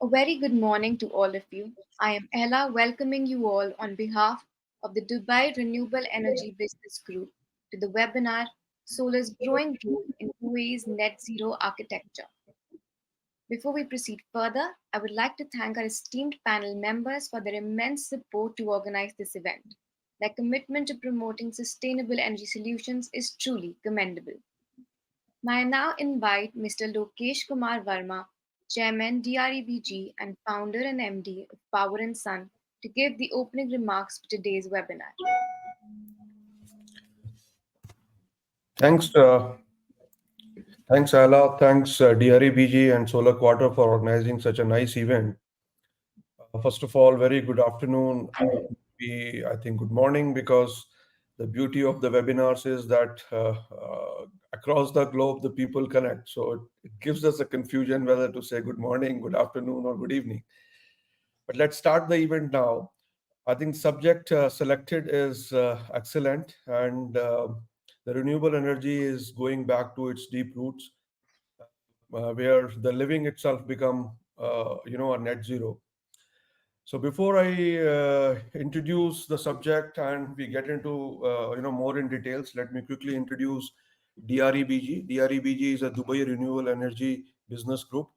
A very good morning to all of you. I am Ella, welcoming you all on behalf of the Dubai Renewable Energy Business Group to the webinar Solar's Growing Role in UAE's Net Zero Architecture. Before we proceed further, I would like to thank our esteemed panel members for their immense support to organize this event. Their commitment to promoting sustainable energy solutions is truly commendable. May I now invite Mr. Lokesh Kumar Verma, Chairman DREBG and founder and MD of Power and Sun, to give the opening remarks for today's webinar. Thanks, thanks, Ala. Thanks, DREBG and Solar Quarter for organizing such a nice event. First of all, very good afternoon. I think good morning, because the beauty of the webinars is that across the globe the people connect. So it gives us a confusion whether to say good morning, good afternoon, or good evening. But let's start the event now. I think subject selected is excellent, and the renewable energy is going back to its deep roots, where the living itself become a net zero. So before I introduce the subject and we get into more in details, let me quickly introduce DREBG. DREBG is a Dubai Renewable Energy Business Group.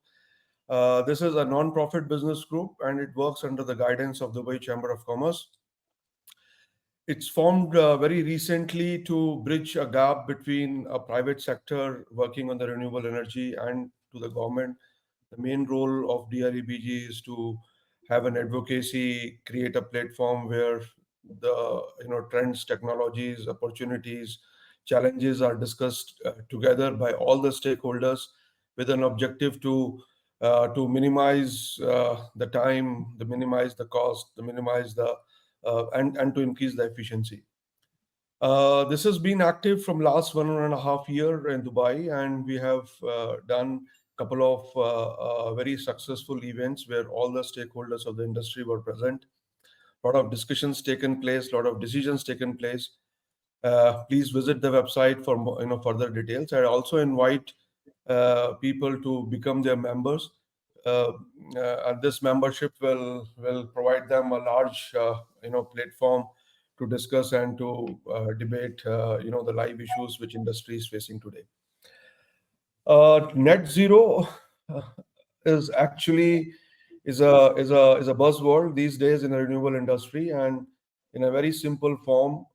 This is a non-profit business group, and it works under the guidance of Dubai Chamber of Commerce. It's formed very recently to bridge a gap between a private sector working on the renewable energy and to the government. The main role of DREBG is to have an advocacy, create a platform where the trends, technologies, opportunities, challenges are discussed together by all the stakeholders, with an objective to minimize the time, to minimize the cost, to minimize the and to increase the efficiency. This has been active from last 1.5 years in Dubai, and we have done a couple of very successful events where all the stakeholders of the industry were present. A lot of discussions taken place, a lot of decisions taken place. Please visit the website for further details. I also invite people to become their members. Uh, and this membership will provide them a large platform to discuss and to debate the live issues which industry is facing today. Net zero uh, is actually is a buzzword these days in the renewable industry, and in a very simple form,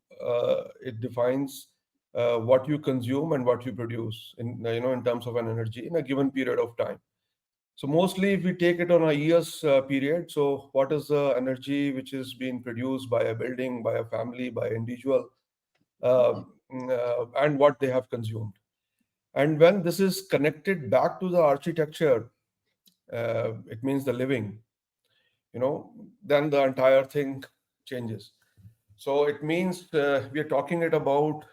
it defines what you consume and what you produce in terms of an energy in a given period of time. So mostly, if we take it on a year's period, so what is the energy which is being produced by a building, by a family, by an individual, and what they have consumed. And when this is connected back to the architecture, it means the living, then the entire thing changes. So it means we are talking it about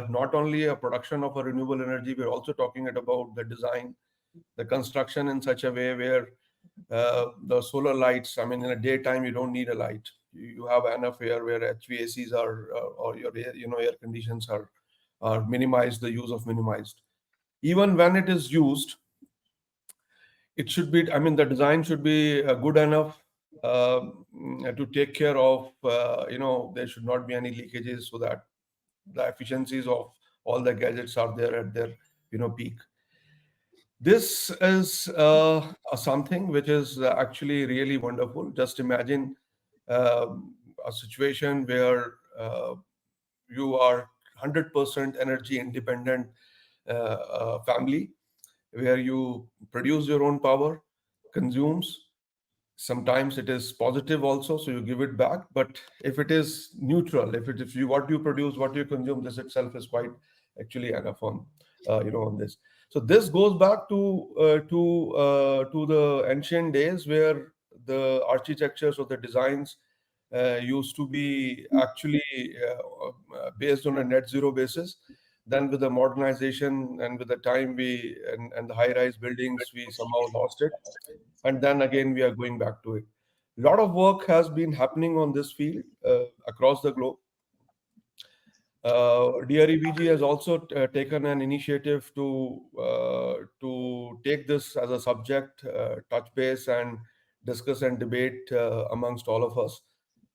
not only a production of a renewable energy, we're also talking it about the design, the construction in such a way where the solar lights, I mean, in a daytime, you don't need a light. You have enough air where HVACs are, or your air, air conditions are minimized, the use of minimized. Even when it is used, it should be, I mean, the design should be good enough to take care of, there should not be any leakages, so that the efficiencies of all the gadgets are there at their, peak. This is something which is actually really wonderful. Just imagine a situation where you are 100% energy independent family, where you produce your own power, consumes. Sometimes it is positive also, so you give it back. But if it is neutral, if you what you produce, what you consume, this itself is quite actually enough on this. So this goes back to the ancient days, where the architectures or the designs used to be actually based on a net zero basis. Then with the modernization and with the time and the high-rise buildings, we somehow lost it. And then again, we are going back to it. A lot of work has been happening on this field across the globe. DREBG has also taken an initiative to take this as a subject, touch base, and discuss and debate amongst all of us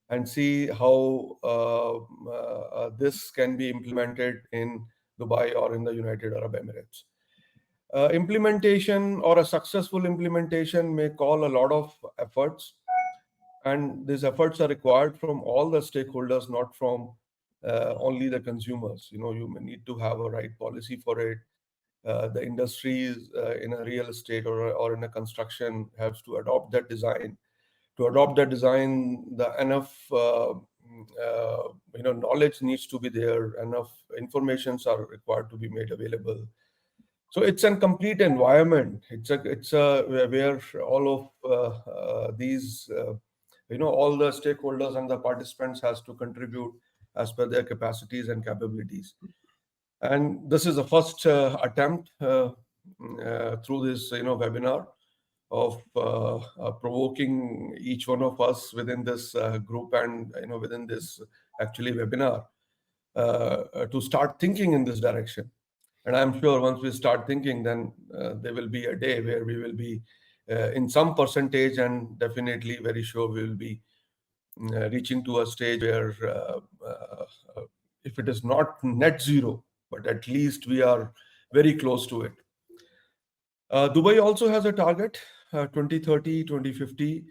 and see how this can be implemented in Dubai or in the United Arab Emirates. Implementation or a successful implementation may call a lot of efforts, and these efforts are required from all the stakeholders, not from only the consumers. You may need to have a right policy for it. The industries in a real estate or in a construction has to adopt that design. To adopt that design, the enough knowledge needs to be there. Enough informations are required to be made available. So it's a complete environment. It's a where all of these all the stakeholders and the participants has to contribute as per their capacities and capabilities. And this is the first attempt through this webinar of provoking each one of us within this group and within this actually webinar to start thinking in this direction. And I'm sure once we start thinking, then there will be a day where we will be in some percentage, and definitely very sure we will be reaching to a stage where, if it is not net zero, but at least we are very close to it. Dubai also has a target, 2030, 2050,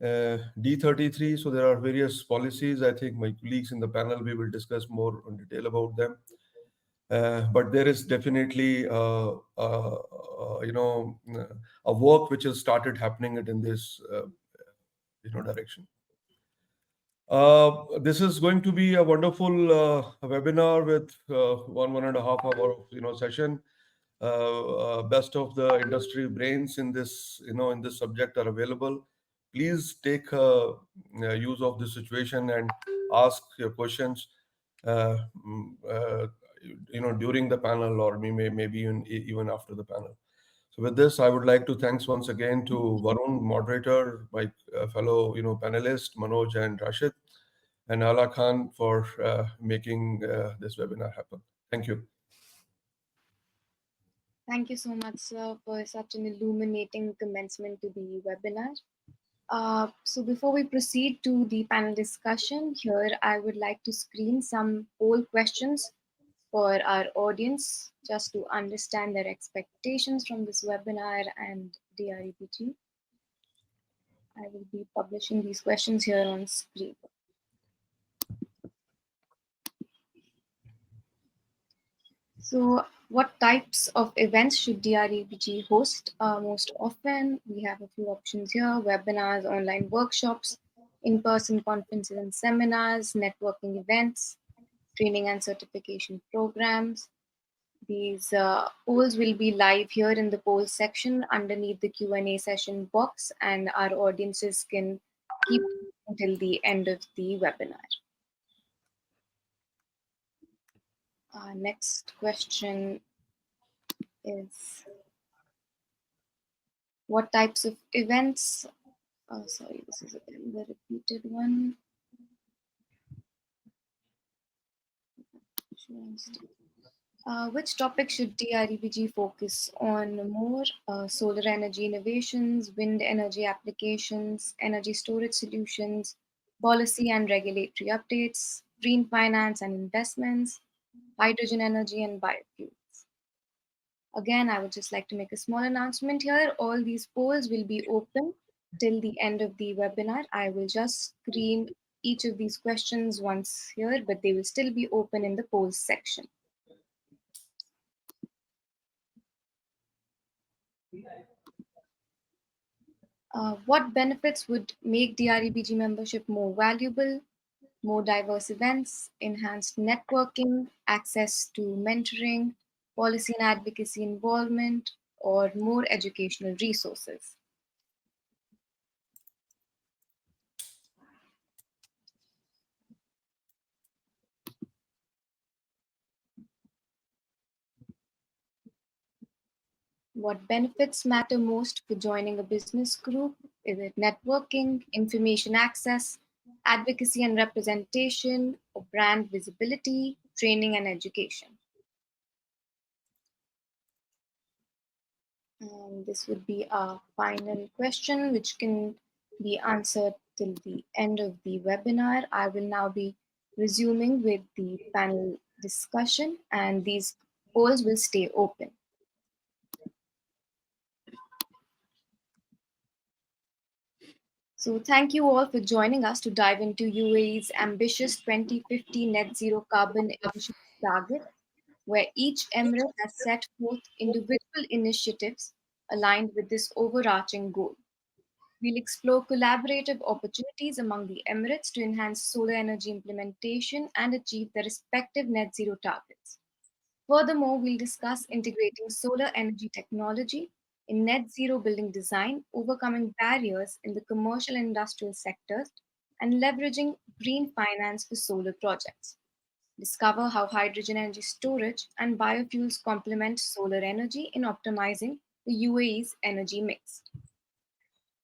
D33. So there are various policies. I think my colleagues in the panel, we will discuss more in detail about them. But there is definitely, a work which has started happening it in this, direction. This is going to be a wonderful webinar with 1.5 hour of session. Best of the industry brains in this in this subject are available. Please take use of this situation and ask your questions. Uh, mm, uh, during the panel, or maybe even after the panel. So with this, I would like to thanks once again to Varun, moderator, my fellow panelists Manoj and Rashid, and Ala Khan for making this webinar happen. Thank you. Thank you so much, sir, for such an illuminating commencement to the webinar. So before we proceed to the panel discussion, here I would like to screen some poll questions for our audience just to understand their expectations from this webinar and DREPG. I will be publishing these questions here on screen. So what types of events should DREPG host most often? We have a few options here: webinars, online workshops, in-person conferences and seminars, networking events, training and certification programs. These polls will be live here in the polls section underneath the Q&A session box, and our audiences can keep until the end of the webinar. Next question is, what types of events? Sorry, this is again the repeated one. Which topic should DREPG focus on more? Solar energy innovations, wind energy applications, energy storage solutions, policy and regulatory updates, green finance and investments, hydrogen energy and biofuels. Again, I would just like to make a small announcement here. All these polls will be open till the end of the webinar. I will just screen each of these questions once here, but they will still be open in the polls section. What benefits would make DREPG membership more valuable? More diverse events, enhanced networking, access to mentoring, policy and advocacy involvement, or more educational resources? What benefits matter most for joining a business group? Is it networking, information access, advocacy and representation, or brand visibility, training and education? And this would be our final question, which can be answered till the end of the webinar. I will now be resuming with the panel discussion, and these polls will stay open. So, thank you all for joining us to dive into UAE's ambitious 2050 net zero carbon emissions target, where each emirate has set forth individual initiatives aligned with this overarching goal. We'll explore collaborative opportunities among the emirates to enhance solar energy implementation and achieve their respective net zero targets. Furthermore, we'll discuss integrating solar energy technology in net zero building design, overcoming barriers in the commercial and industrial sectors, and leveraging green finance for solar projects. Discover how hydrogen energy storage and biofuels complement solar energy in optimizing the UAE's energy mix.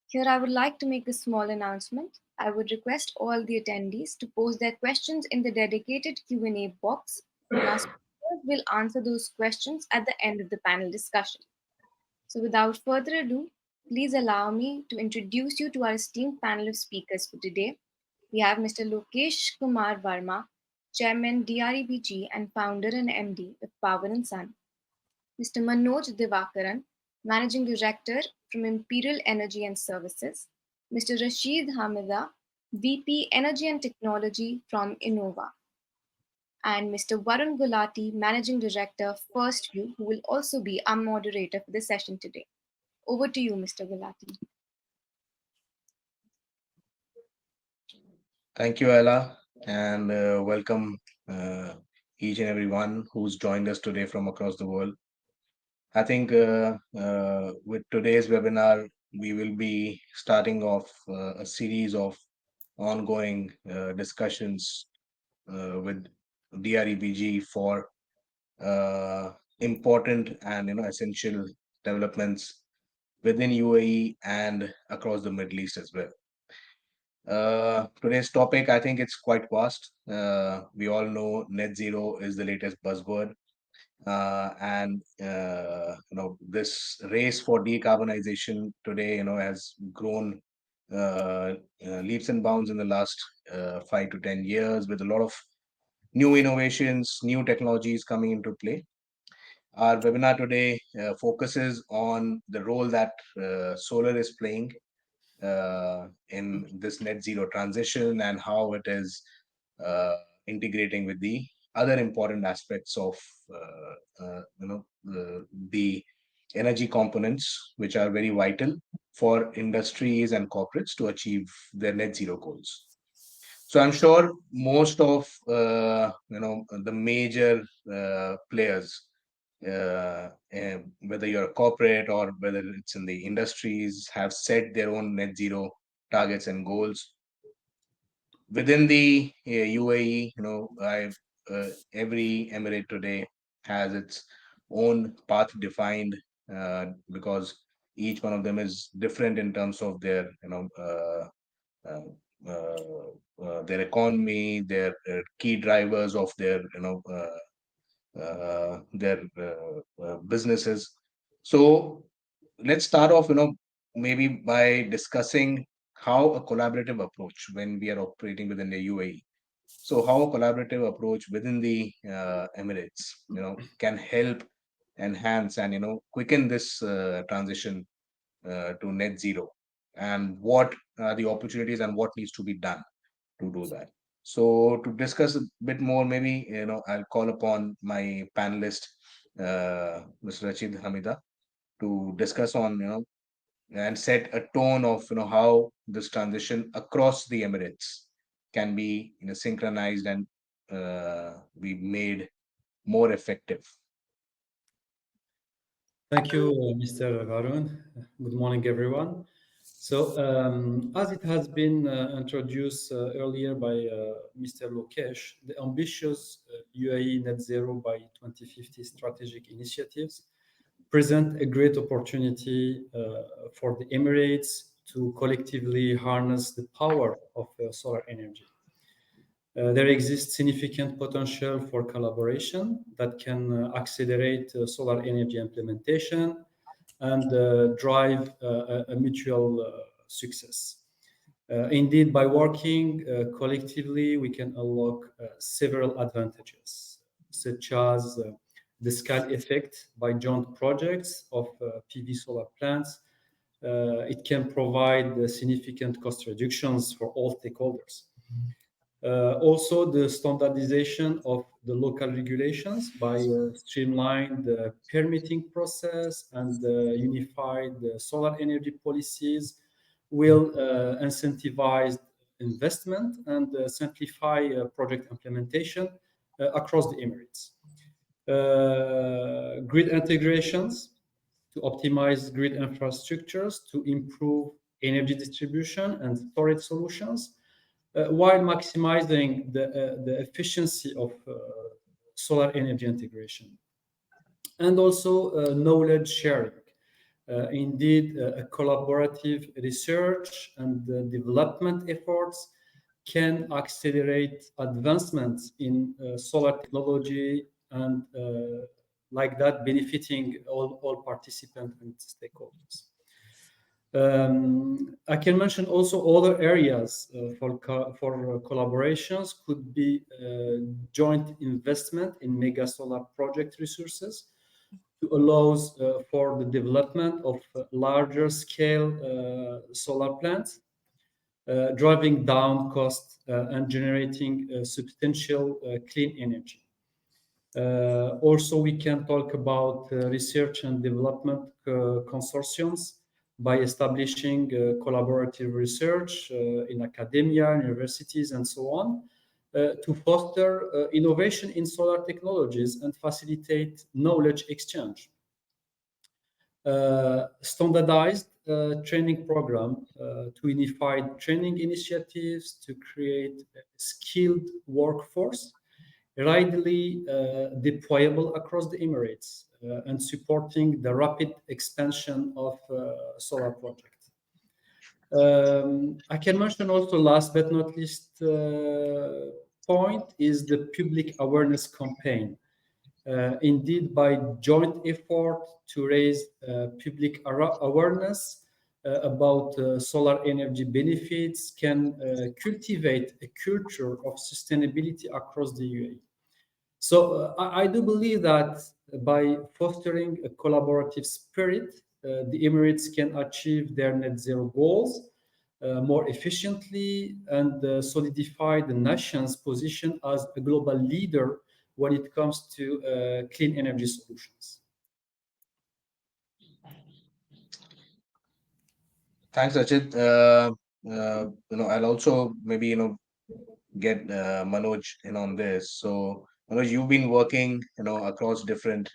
Here, I would like to make a small announcement. I would request all the attendees to post their questions in the dedicated Q&A box, and our speakers will answer those questions at the end of the panel discussion. So, without further ado, please allow me to introduce you to our esteemed panel of speakers for today. We have Mr. Lokesh Kumar Varma, Chairman DREBG and founder and MD of Power and Sun. Mr. Manoj Divakaran, Managing Director from Imperial Energy and Services, Mr. Rashid Hamida, VP Energy and Technology from Innova, and Mr. Varun Gulati, Managing Director, First View, who will also be our moderator for the session today. Over to you, Mr. Gulati. Thank you, Ella, and welcome each and everyone who's joined us today from across the world. I think with today's webinar, we will be starting off a series of ongoing discussions with DREBG for important and essential developments within UAE and across the Middle East as well. Today's topic, I think it's quite vast. We all know net zero is the latest buzzword, and this race for decarbonization today, has grown leaps and bounds in the last 5 to 10 years with a lot of new innovations, new technologies coming into play. Our webinar today focuses on the role that solar is playing in this net zero transition and how it is uh, integrating with the other important aspects of the energy components, which are very vital for industries and corporates to achieve their net zero goals. So I'm sure most of the major players, whether you're a corporate or whether it's in the industries, have set their own net zero targets and goals. Within the UAE, every emirate today has its own path defined because each one of them is different in terms of their uh, their economy, their key drivers of their businesses. So let's start off, maybe by discussing how a collaborative approach when we are operating within the UAE. So how a collaborative approach within the Emirates, can help enhance and quicken this transition to net zero, and what are the opportunities and what needs to be done to do that. So to discuss a bit more, maybe I'll call upon my panelist, Mr. Rachid Hamida, to discuss on and set a tone of how this transition across the Emirates can be synchronized and be made more effective. Thank you, Mr. Varun. Good morning, everyone. So, as it has been introduced earlier by Mr. Lokesh, the ambitious UAE Net Zero by 2050 strategic initiatives present a great opportunity for the Emirates to collectively harness the power of solar energy. There exists significant potential for collaboration that can accelerate solar energy implementation and drive a mutual success. Indeed, by working collectively, we can unlock several advantages, such as the scale effect by joint projects of PV solar plants. It can provide significant cost reductions for all stakeholders. Also, the standardization of the local regulations by streamlined the permitting process and unified solar energy policies will incentivize investment and simplify project implementation across the Emirates. Grid integrations to optimize grid infrastructures to improve energy distribution and storage solutions while maximizing the efficiency of solar energy integration. And also knowledge sharing. Indeed, collaborative research and development efforts can accelerate advancements in solar technology and like that benefiting all participants and stakeholders. I can mention also other areas for collaborations could be joint investment in mega solar project resources to allows for the development of larger scale solar plants, driving down costs and generating substantial clean energy. Also, we can talk about research and development consortiums by establishing collaborative research in academia, universities, and so on, to foster innovation in solar technologies and facilitate knowledge exchange. Standardized training program to unified training initiatives to create a skilled workforce readily deployable across the Emirates and supporting the rapid expansion of solar projects. I can mention also, last but not least, point is the public awareness campaign. Indeed, by joint effort to raise public awareness about solar energy benefits can cultivate a culture of sustainability across the UAE. So I do believe that by fostering a collaborative spirit, the Emirates can achieve their net zero goals more efficiently and solidify the nation's position as a global leader when it comes to clean energy solutions. Thanks, Rachit. I'll also maybe get Manoj in on this. So, Manoj, you've been working across different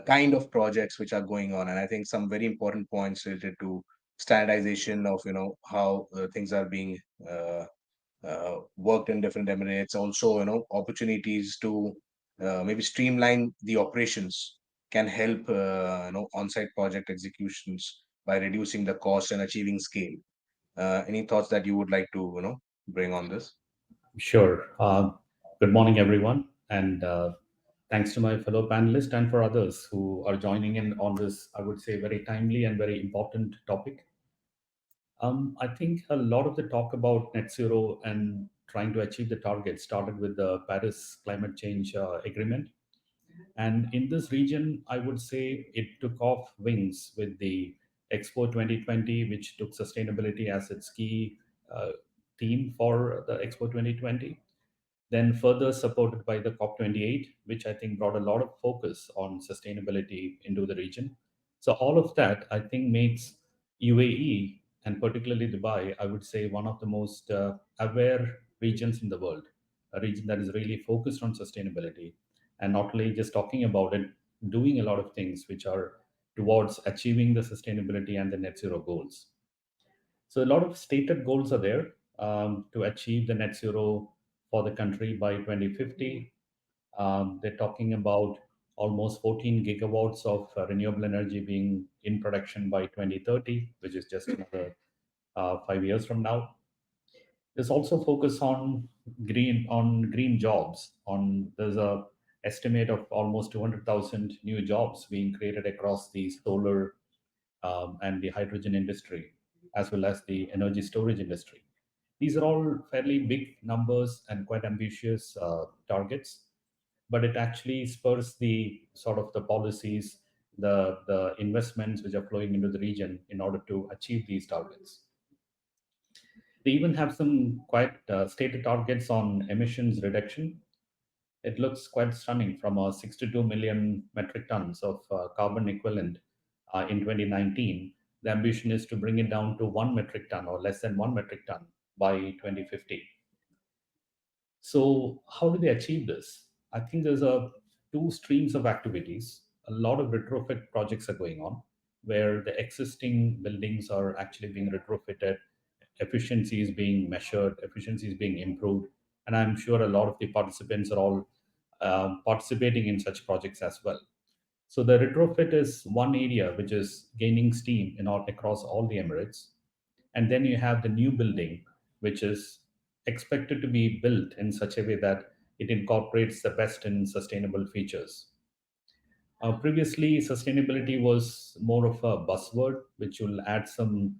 kind of projects which are going on, and I think some very important points related to standardization of how things are being worked in different emirates. Also, opportunities to maybe streamline the operations can help on-site project executions by reducing the cost and achieving scale. Any thoughts that you would like to bring on this? Sure. Good morning, everyone. And thanks to my fellow panelists and for others who are joining in on this, I would say, very timely and very important topic. I think a lot of the talk about net zero and trying to achieve the target started with the Paris Climate Change Agreement. And in this region, I would say it took off wings with the Expo 2020, which took sustainability as its key theme for the Expo 2020. Then further supported by the COP28, which I think brought a lot of focus on sustainability into the region. So all of that, I think, makes UAE and particularly Dubai, I would say, one of the most aware regions in the world, a region that is really focused on sustainability and not only just talking about it, doing a lot of things which are towards achieving the sustainability and the net zero goals. So a lot of stated goals are there to achieve the net zero for the country by 2050. They're talking about almost 14 gigawatts of renewable energy being in production by 2030, which is just another 5 years from now. There's also focus on green jobs. There's a estimate of almost 200,000 new jobs being created across the solar and the hydrogen industry, as well as the energy storage industry. These are all fairly big numbers and quite ambitious targets, but it actually spurs the sort of the policies, the investments which are flowing into the region in order to achieve these targets. They even have some quite stated targets on emissions reduction. It looks quite stunning from 62 million metric tons of carbon equivalent in 2019. The ambition is to bring it down to 1 metric ton or less than 1 metric ton by 2050. So, how do they achieve this? I think there's a two streams of activities. A lot of retrofit projects are going on where the existing buildings are actually being retrofitted, efficiency is being measured, efficiency is being improved, and I'm sure a lot of the participants are all participating in such projects as well. So the retrofit is one area which is gaining steam in all across all the Emirates. And then you have the new building, which is expected to be built in such a way that it incorporates the best in sustainable features. Previously, sustainability was more of a buzzword, which will add some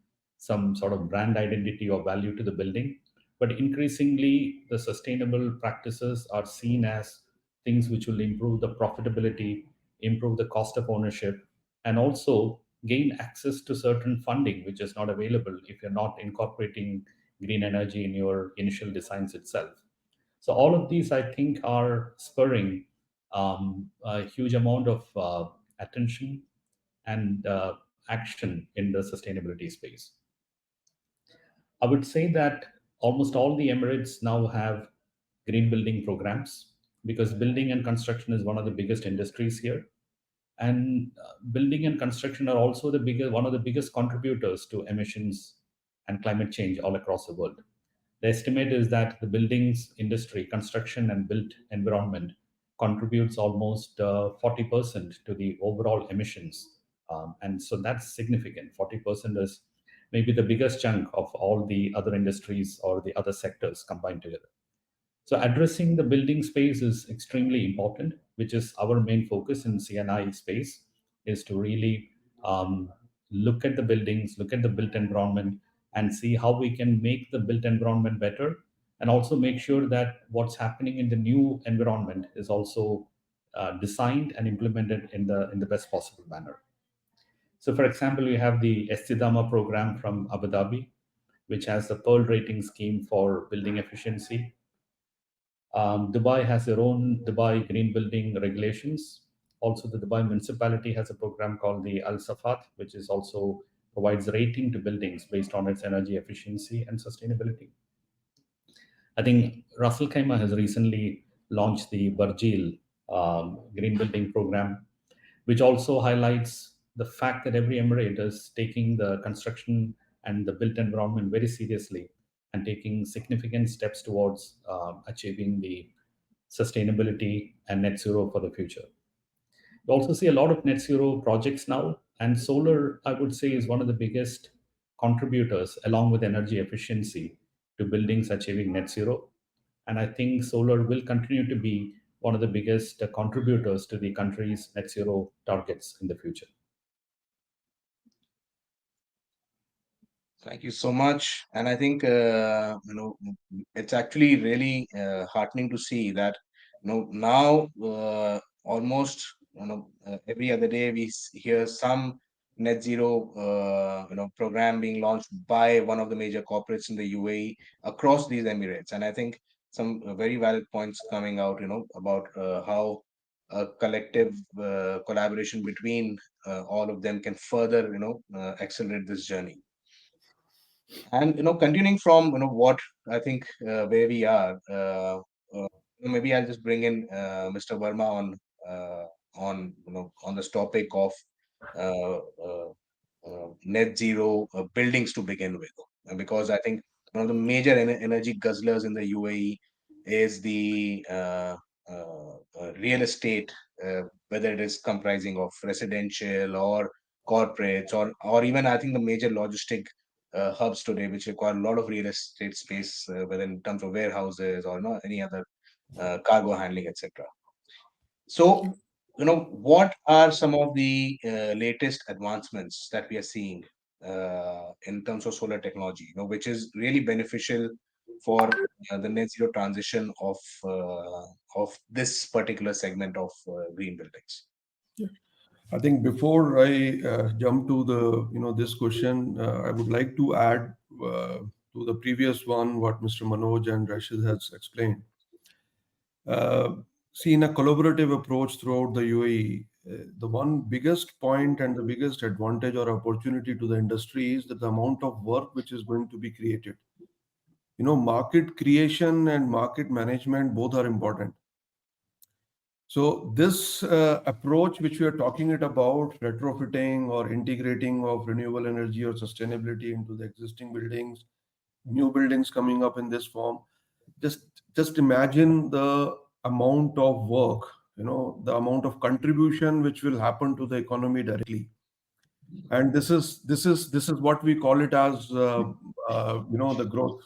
sort of brand identity or value to the building. But increasingly, the sustainable practices are seen as things which will improve the profitability, improve the cost of ownership, and also gain access to certain funding, which is not available if you're not incorporating green energy in your initial designs itself. So all of these, I think, are spurring a huge amount of attention and action in the sustainability space. I would say that almost all the Emirates now have green building programs because building and construction is one of the biggest industries here, and building and construction are also the biggest one of the biggest contributors to emissions and climate change all across the world. The estimate is that the buildings industry, construction and built environment contributes almost 40% to the overall emissions. And so that's significant. 40% is maybe the biggest chunk of all the other industries or the other sectors combined together. So addressing the building space is extremely important, which is our main focus in CNI space, is to really look at the buildings, look at the built environment, and see how we can make the built environment better, and also make sure that what's happening in the new environment is also designed and implemented in the best possible manner. So, for example, we have the Estidama program from Abu Dhabi, which has the Pearl rating scheme for building efficiency. Dubai has their own Dubai green building regulations. Also, the Dubai municipality has a program called the Al Safat, which is also provides rating to buildings based on its energy efficiency and sustainability. I think Russell Khaimah has recently launched the Barjeel green building program, which also highlights the fact that every emirate is taking the construction and the built environment very seriously and taking significant steps towards achieving the sustainability and net zero for the future. We also see a lot of net zero projects now, and solar, I would say, is one of the biggest contributors, along with energy efficiency, to buildings achieving net zero. And I think solar will continue to be one of the biggest contributors to the country's net zero targets in the future. Thank you so much. And I think it's actually really heartening to see that now almost every other day we hear some net zero program being launched by one of the major corporates in the UAE across these Emirates. And I think some very valid points coming out about how a collective collaboration between all of them can further accelerate this journey. And continuing from what I think where we are, maybe I'll just bring in Mr. Verma on on this topic of uh, uh, net zero buildings to begin with. And because I think one of the major energy guzzlers in the UAE is the real estate, whether it is comprising of residential or corporates, or even I think the major logistic hubs today, which require a lot of real estate space, whether in terms of warehouses or any other cargo handling, etc. So, what are some of the latest advancements that we are seeing in terms of solar technology, which is really beneficial for the net zero transition of this particular segment of green buildings? I think before I jump to the this question, I would like to add to the previous one what Mr. Manoj and Rashid has explained. Uh, See, in a collaborative approach throughout the UAE, the one biggest point and the biggest advantage or opportunity to the industry is that the amount of work which is going to be created. Market creation and market management both are important. So this approach which we are talking it about, retrofitting or integrating of renewable energy or sustainability into the existing buildings, new buildings coming up in this form, just just imagine the amount of work, the amount of contribution which will happen to the economy directly. And this is what we call it as the growth.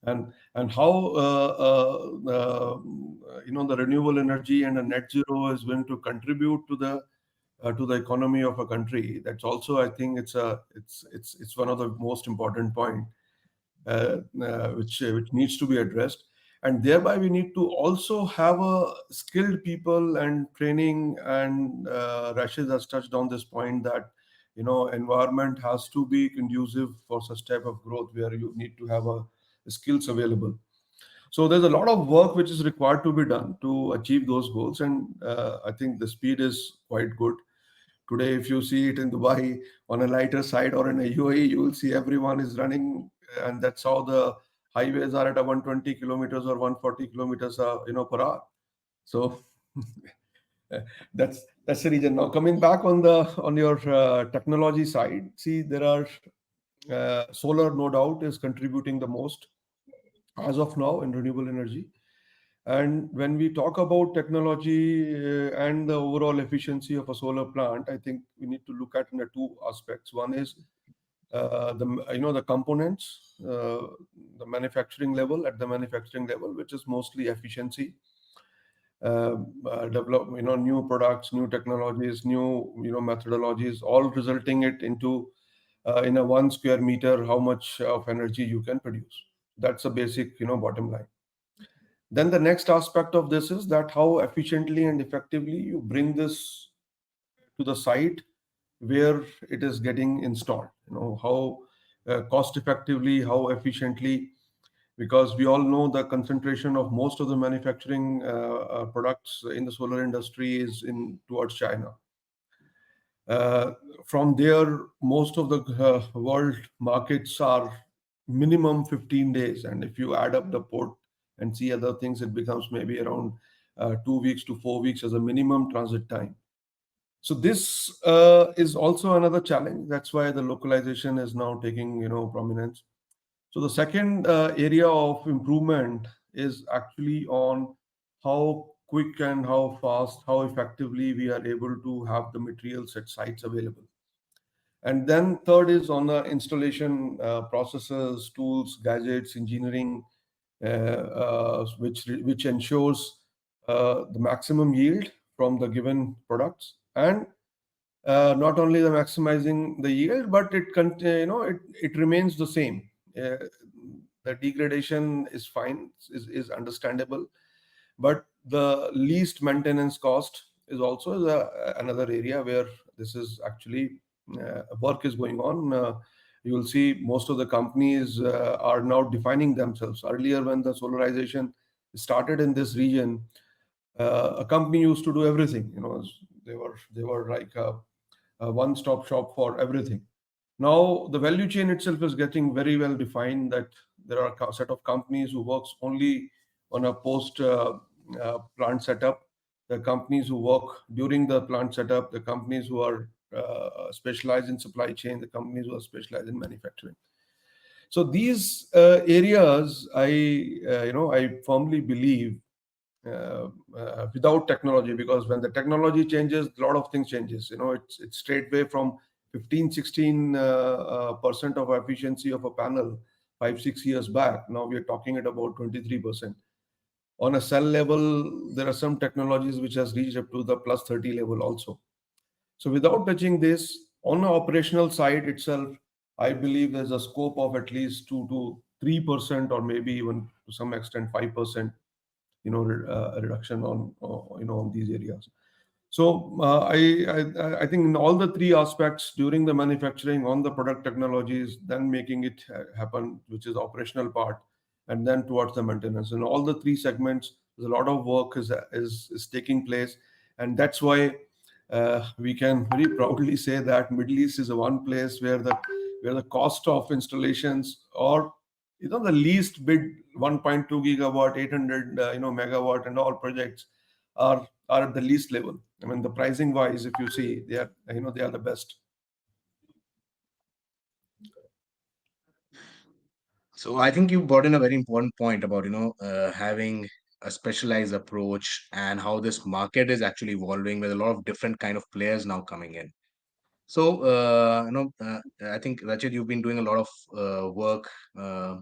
And how the renewable energy and the net zero is going to contribute to the economy of a country. That's also, I think, it's one of the most important point which needs to be addressed. And thereby we need to also have a skilled people and training. And Rashid has touched on this point that environment has to be conducive for such type of growth where you need to have a skills available. So there's a lot of work which is required to be done to achieve those goals. And I think the speed is quite good. Today, if you see it in Dubai on a lighter side or in a UAE, you will see everyone is running, and that's how the highways are at a 120 kilometers or 140 kilometers, per hour. So that's the reason. Now, coming back on your technology side, see, there are solar, no doubt, is contributing the most as of now in renewable energy. And when we talk about technology and the overall efficiency of a solar plant, I think we need to look at in the two aspects. One is the components, the manufacturing level, at the manufacturing level, which is mostly efficiency, develop new products, new technologies, new methodologies, all resulting it into in a 1 square meter how much of energy you can produce. That's a basic bottom line. Then the next aspect of this is that how efficiently and effectively you bring this to the site where it is getting installed. How cost effectively, how efficiently, because we all know the concentration of most of the manufacturing products in the solar industry is in towards China. Uh, from there, most of the world markets are minimum 15 days. And if you add up the port and see other things, it becomes maybe around 2 weeks to 4 weeks as a minimum transit time. So this is also another challenge. That's why the localization is now taking prominence. So the second area of improvement is actually on how quick and how fast, how effectively we are able to have the materials at sites available. And then third is on the installation processes, tools, gadgets, engineering, which ensures the maximum yield from the given products. And not only the maximizing the yield, but it remains the same. The degradation is fine, is understandable, but the least maintenance cost is also another area where this is actually work is going on. You will see most of the companies are now defining themselves. Earlier, when the solarization started in this region, a company used to do everything. They were like a one-stop shop for everything. Now the value chain itself is getting very well defined, that there are a set of companies who works only on a post plant setup, the companies who work during the plant setup, the companies who are specialized in supply chain, the companies who are specialized in manufacturing. So these areas, I firmly believe, without technology, because when the technology changes, a lot of things changes. It's straightway from 15 16 percent of efficiency of a panel 5 6 years back. Now we are talking at about 23%. On a cell level, there are some technologies which has reached up to the plus 30 level also. So without touching this, on the operational side itself, I believe there's a scope of at least 2 to 3% or maybe even to some extent 5%, reduction on on these areas. So I think in all the three aspects, during the manufacturing, on the product technologies, then making it happen, which is the operational part, and then towards the maintenance. In all the three segments, there's a lot of work is taking place, and that's why we can very proudly say that Middle East is the one place where the cost of installations, or the least bid 1.2 gigawatt, 800 megawatt, and all projects are at the least level. I mean, the pricing wise, if you see, they are the best. So I think you brought in a very important point about having a specialized approach and how this market is actually evolving with a lot of different kind of players now coming in. So I think Rachit, you've been doing a lot of work uh,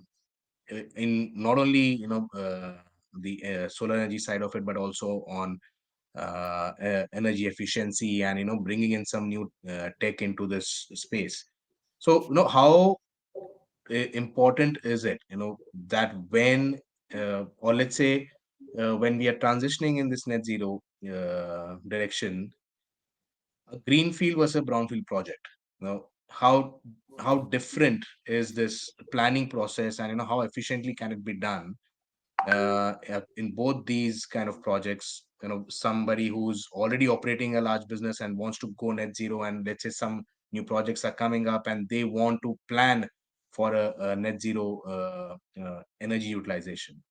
in not only the solar energy side of it, but also on energy efficiency and bringing in some new tech into this space. So how important is it that when or let's say when we are transitioning in this net zero direction, a greenfield versus a brownfield project, how different is this planning process, and how efficiently can it be done in both these kind of projects? Somebody who's already operating a large business and wants to go net zero, and let's say some new projects are coming up and they want to plan for a net zero energy utilization.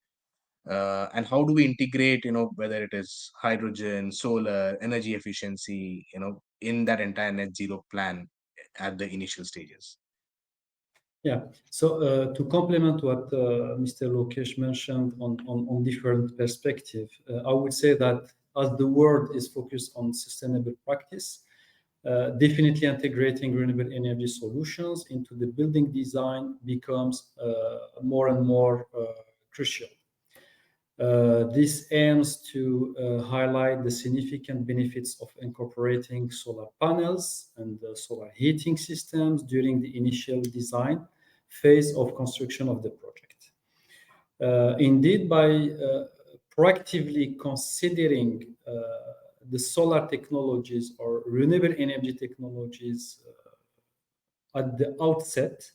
And how do we integrate, whether it is hydrogen, solar, energy efficiency, in that entire net zero plan at the initial stages? Yeah. So to complement what Mr. Lokesh mentioned on different perspective, I would say that as the world is focused on sustainable practice, definitely integrating renewable energy solutions into the building design becomes more and more crucial. This aims to highlight the significant benefits of incorporating solar panels and solar heating systems during the initial design phase of construction of the project. Indeed, by proactively considering the solar technologies or renewable energy technologies at the outset,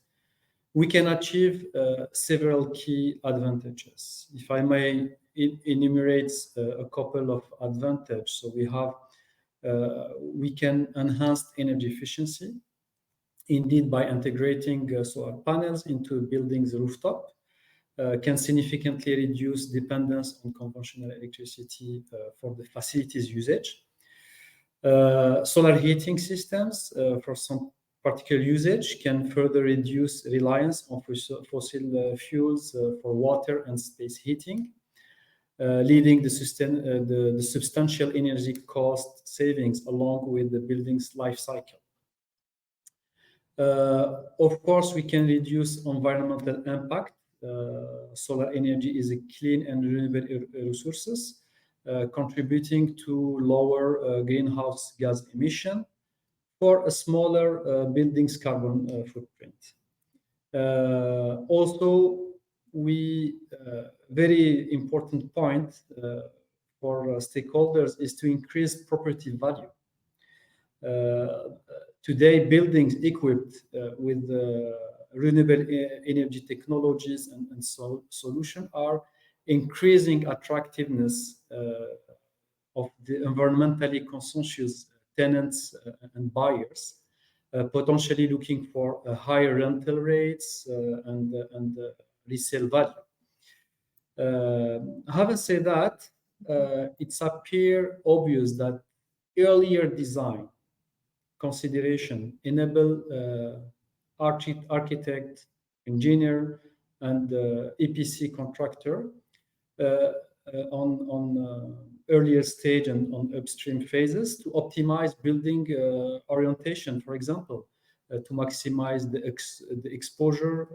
we can achieve several key advantages. If I may enumerate a couple of advantages, so we can enhance energy efficiency. Indeed, by integrating solar panels into a building's rooftop, can significantly reduce dependence on conventional electricity for the facilities usage. Solar heating systems for some particular usage can further reduce reliance on fossil fuels for water and space heating, leading the substantial energy cost savings along with the building's life cycle. Of course, we can reduce environmental impact. Solar energy is a clean and renewable resources, contributing to lower greenhouse gas emission for a smaller building's carbon footprint. Also, very important point for stakeholders is to increase property value. Today, buildings equipped with renewable energy technologies and solutions are increasing attractiveness of the environmentally conscious tenants and buyers, potentially looking for higher rental rates and resale value. Having said that, it's appear obvious that earlier design consideration enable architect, engineer, and EPC contractor on earlier stage and on upstream phases to optimize building orientation, for example, to maximize the exposure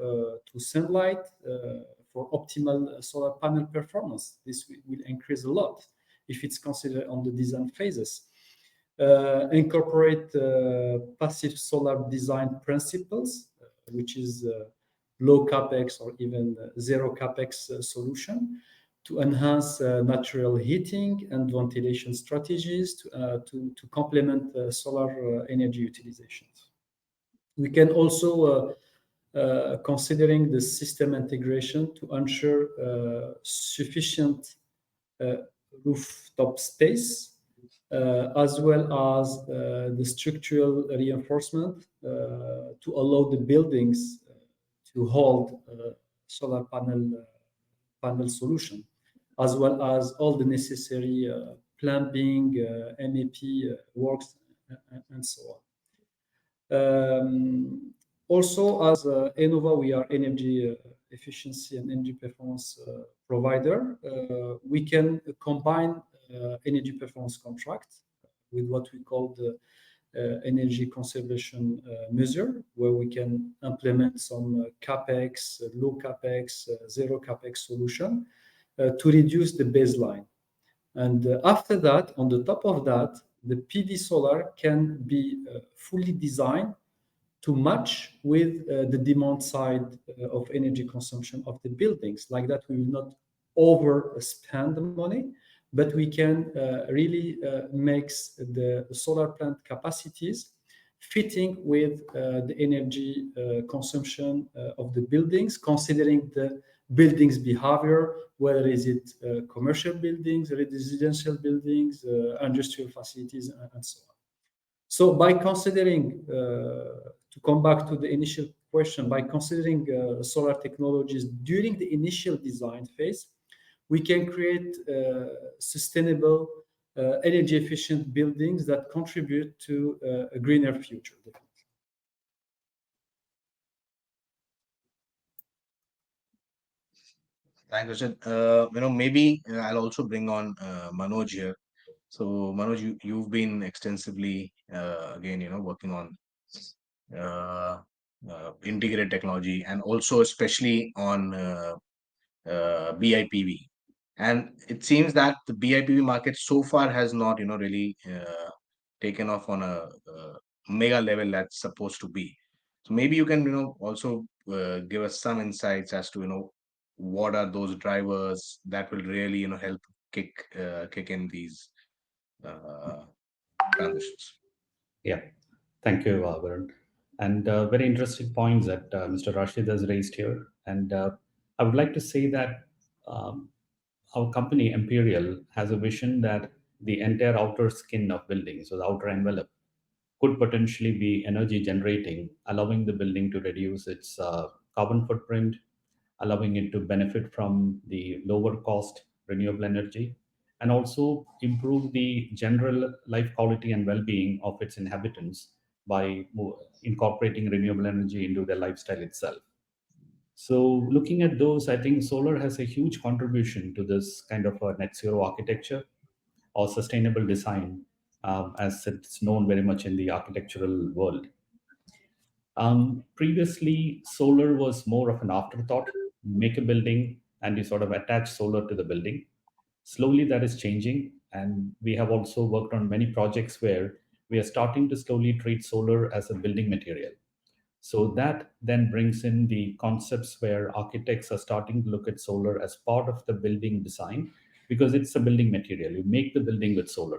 to sunlight for optimal solar panel performance. This will increase a lot if it's considered on the design phases. Incorporate passive solar design principles, which is low capex or even zero capex solution to enhance natural heating and ventilation strategies to complement solar energy utilizations. We can also considering the system integration to ensure sufficient uh, rooftop space, as well as the structural reinforcement to allow the buildings to hold solar panel solution, as well as all the necessary plumbing, MEP works, and so on. Also, as Enova, we are energy efficiency and energy performance provider. We can combine energy performance contract with what we call the energy conservation measure, where we can implement some capex, low capex, zero capex solution to reduce the baseline. And after that, on the top of that, the PV solar can be fully designed to match with the demand side of energy consumption of the buildings. Like that, we will not overspend the money, but we can really make the solar plant capacities fitting with the energy consumption of the buildings, considering the buildings behavior, whether is it commercial buildings, residential buildings, industrial facilities, and so on. So by considering, to come back to the initial question, by considering solar technologies during the initial design phase, we can create sustainable, energy efficient buildings that contribute to a greener future. Thanks, Rashid. Maybe I'll also bring on Manoj here. So, Manoj, you've been extensively, again, working on uh, integrated technology and also especially on BIPV. And it seems that the BIPV market so far has not, really taken off on a mega level that's supposed to be. So maybe you can, also give us some insights as to, what are those drivers that will really, help kick in these uh, transitions. Yeah, thank you, Varun. And very interesting points that Mr. Rashid has raised here. And I would like to say that um, our company, Imperial, has a vision that the entire outer skin of buildings, so the outer envelope, could potentially be energy generating, allowing the building to reduce its carbon footprint, allowing it to benefit from the lower cost renewable energy, and also improve the general life quality and well-being of its inhabitants by incorporating renewable energy into their lifestyle itself. So looking at those, I think solar has a huge contribution to this kind of a net zero architecture or sustainable design, as it's known very much in the architectural world. Previously, solar was more of an afterthought. You make a building and you sort of attach solar to the building. Slowly, that is changing. And we have also worked on many projects where we are starting to slowly treat solar as a building material. So that then brings in the concepts where architects are starting to look at solar as part of the building design because it's a building material. You make the building with solar.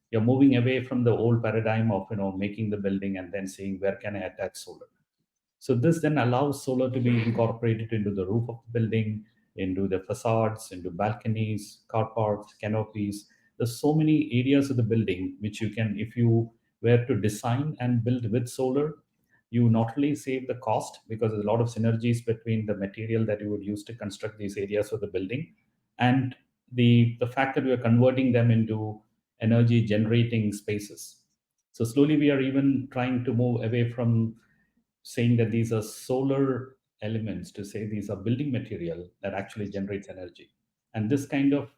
You're moving away from the old paradigm of making the building and then saying where can I attach solar. So this then allows solar to be incorporated into the roof of the building, into the facades, into balconies, car parks, canopies. There's so many areas of the building which you can, if you were to design and build with solar, you not only save the cost because there's a lot of synergies between the material that you would use to construct these areas of the building and the fact that we are converting them into energy generating spaces. So slowly we are even trying to move away from saying that these are solar elements to say these are building material that actually generates energy. And this kind of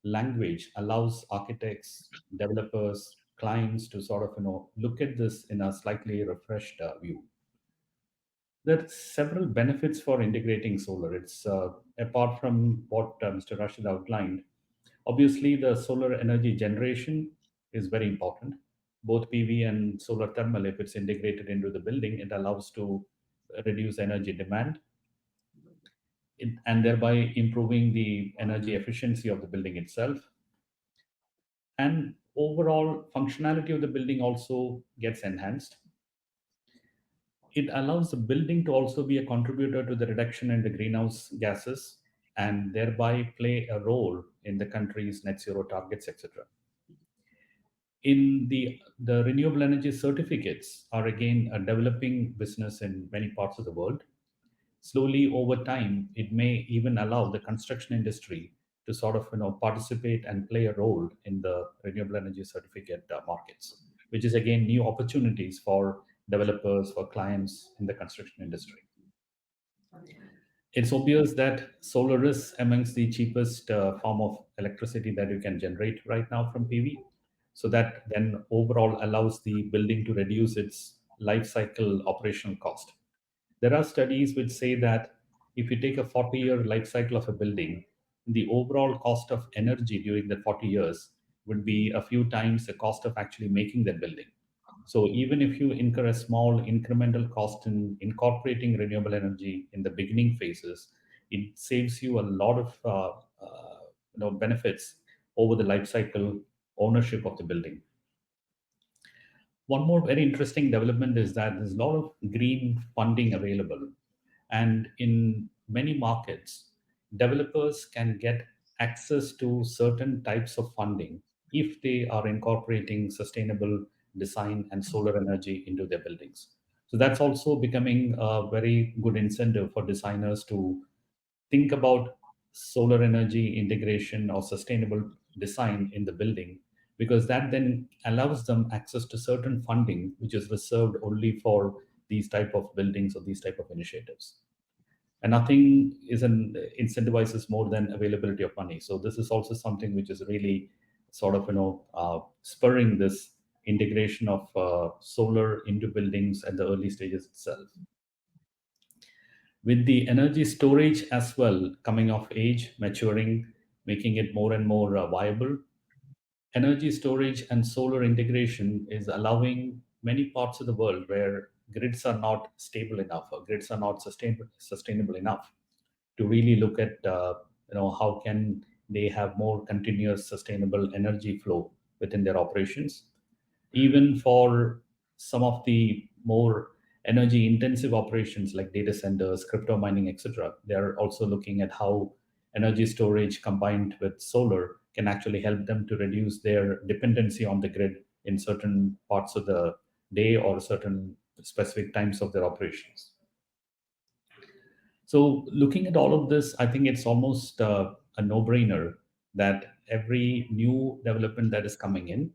language allows architects, developers, clients to sort of look at this in a slightly refreshed view. There are several benefits for integrating solar. It's apart from what Mr. Rashid outlined. Obviously, the solar energy generation is very important. Both PV and solar thermal, if it's integrated into the building, it allows to reduce energy demand. and thereby improving the energy efficiency of the building itself. And overall functionality of the building also gets enhanced. It allows the building to also be a contributor to the reduction in the greenhouse gases and thereby play a role in the country's net zero targets, etc. In the renewable energy certificates are again a developing business in many parts of the world. Slowly over time, it may even allow the construction industry to sort of participate and play a role in the renewable energy certificate markets, which is again new opportunities for developers, for clients in the construction industry. It's obvious that solar is amongst the cheapest form of electricity that you can generate right now from PV. So that then overall allows the building to reduce its life cycle operational cost. There are studies which say that if you take a 40-year life cycle of a building, the overall cost of energy during that 40 years would be a few times the cost of actually making that building. So even if you incur a small incremental cost in incorporating renewable energy in the beginning phases, it saves you a lot of benefits over the life cycle ownership of the building. One more very interesting development is that there's a lot of green funding available. And in many markets, developers can get access to certain types of funding if they are incorporating sustainable design and solar energy into their buildings. So that's also becoming a very good incentive for designers to think about solar energy integration or sustainable design in the building, because that then allows them access to certain funding which is reserved only for these type of buildings or these type of initiatives. And nothing is incentivizes more than availability of money. So this is also something which is really sort of spurring this integration of solar into buildings at the early stages itself. With the energy storage as well coming of age, maturing, making it more and more viable, energy storage and solar integration is allowing many parts of the world where grids are not stable enough or grids are not sustainable enough to really look at how can they have more continuous sustainable energy flow within their operations. Even for some of the more energy intensive operations like data centers, crypto mining, etc., they are also looking at how energy storage combined with solar can actually help them to reduce their dependency on the grid in certain parts of the day or certain specific times of their operations. So, looking at all of this, I think it's almost a no brainer that every new development that is coming in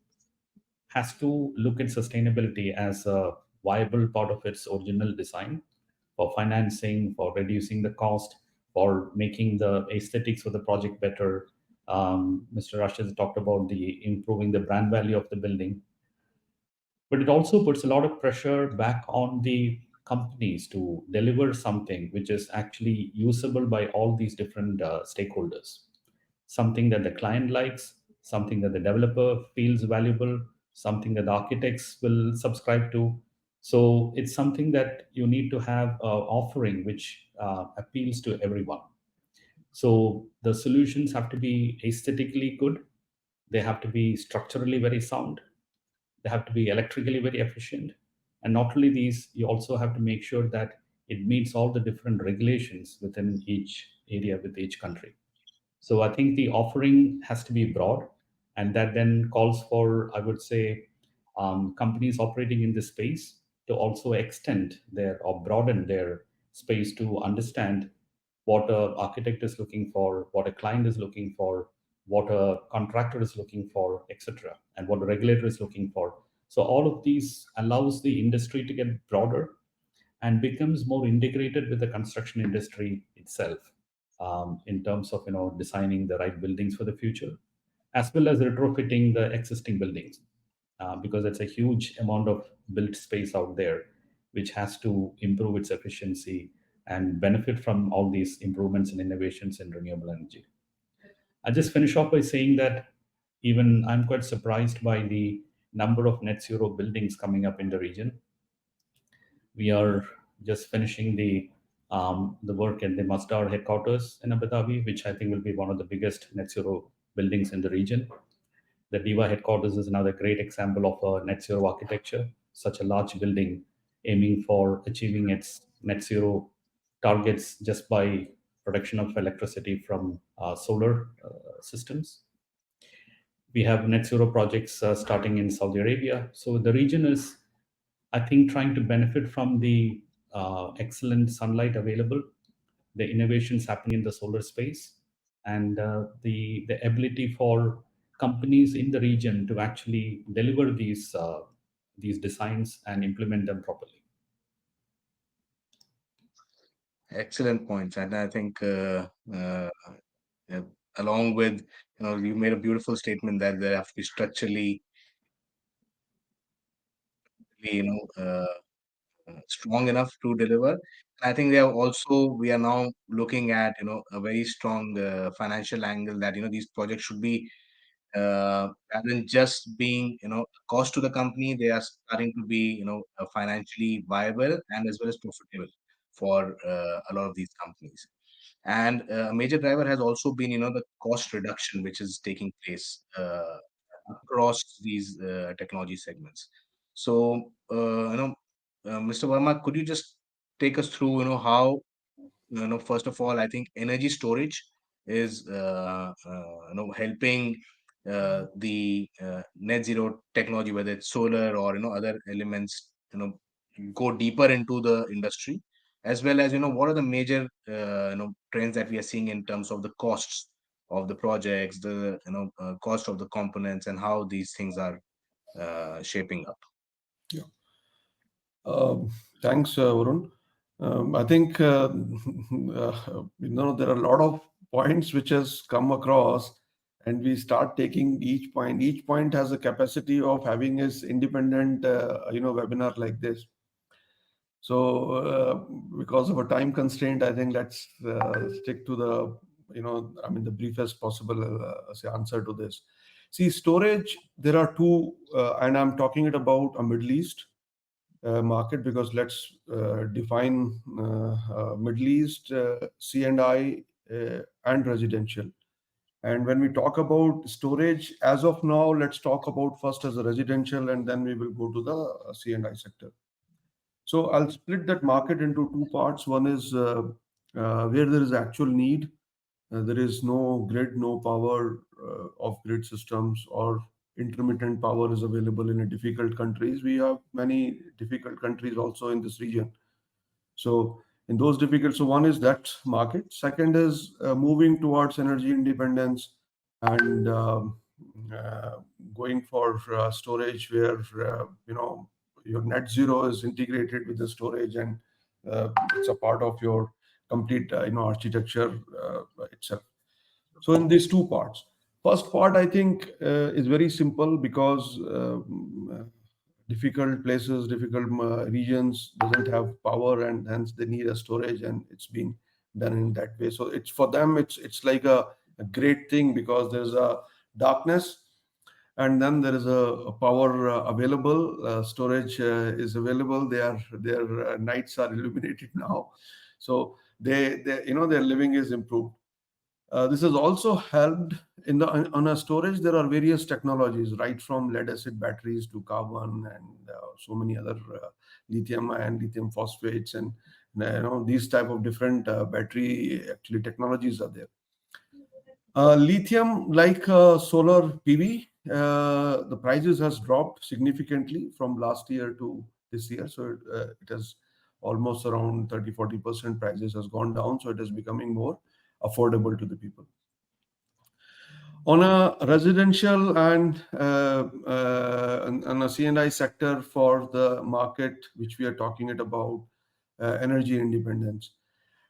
has to look at sustainability as a viable part of its original design for financing, for reducing the cost, for making the aesthetics of the project better. Mr. Rush has talked about the improving the brand value of the building, but it also puts a lot of pressure back on the companies to deliver something which is actually usable by all these different stakeholders, something that the client likes, something that the developer feels valuable, something that the architects will subscribe to. So it's something that you need to have offering which appeals to everyone. So the solutions have to be aesthetically good, they have to be structurally very sound, they have to be electrically very efficient. And not only these, you also have to make sure that it meets all the different regulations within each area with each country. So I think the offering has to be broad, and that then calls for, I would say, companies operating in this space to also extend their or broaden their space to understand what a architect is looking for, what a client is looking for, what a contractor is looking for, etc., and what a regulator is looking for. So all of these allows the industry to get broader and becomes more integrated with the construction industry itself, in terms of designing the right buildings for the future, as well as retrofitting the existing buildings, because it's a huge amount of built space out there which has to improve its efficiency and benefit from all these improvements and innovations in renewable energy. I just finish off by saying that even I'm quite surprised by the number of net zero buildings coming up in the region. We are just finishing the the work in the Masdar headquarters in Abu Dhabi, which I think will be one of the biggest net zero buildings in the region. The DIVA headquarters is another great example of a net zero architecture, such a large building aiming for achieving its net zero targets just by production of electricity from solar systems. We have net zero projects starting in Saudi Arabia. So the region is, I think, trying to benefit from the excellent sunlight available, the innovations happening in the solar space, and the ability for companies in the region to actually deliver these designs and implement them properly. Excellent points, and I think uh, along with, you made a beautiful statement that they have to be structurally, strong enough to deliver. I think they are also, we are now looking at, a very strong financial angle that, these projects should be, rather than just being, a cost to the company, they are starting to be, financially viable and as well as profitable for a lot of these companies. And a major driver has also been, the cost reduction, which is taking place across these technology segments. So, Mr. Verma, could you just take us through, how, first of all, I think energy storage is, helping the net zero technology, whether it's solar or, other elements, go deeper into the industry, as well as, what are the major, trends that we are seeing in terms of the costs of the projects, the, cost of the components, and how these things are shaping up. Yeah. Thanks, Varun. I think there are a lot of points which has come across, and we start taking each point. Each point has a capacity of having its independent, webinar like this. So, because of a time constraint, I think let's stick to the, the briefest possible say answer to this. See, storage, there are two, and I'm talking it about a Middle East market, because let's define Middle East, C&I, and residential. And when we talk about storage, as of now, let's talk about first as a residential, and then we will go to the C&I sector. So I'll split that market into two parts. One is where there is actual need. There is no grid, no power of grid systems, or intermittent power is available in a difficult countries. We have many difficult countries also in this region. So in those difficult, so one is that market. Second is moving towards energy independence and uh, going for storage where your net zero is integrated with the storage, and it's a part of your complete architecture itself. So in these two parts, first part I think is very simple, because difficult places, difficult regions doesn't have power, and hence they need a storage, and it's being done in that way. So it's for them, it's like a great thing, because there's a darkness, and then there is a power available. Storage is available. Their nights are illuminated now, so their living is improved. This has also helped in the on a storage. There are various technologies, right from lead acid batteries to carbon, and so many other lithium ion, lithium phosphates, and these type of different battery actually technologies are there. Lithium, like solar PV, the prices has dropped significantly from last year to this year. So it has almost around 30-40% prices has gone down. So it is becoming more affordable to the people. On a residential and on a C&I sector for the market, which we are talking about, energy independence,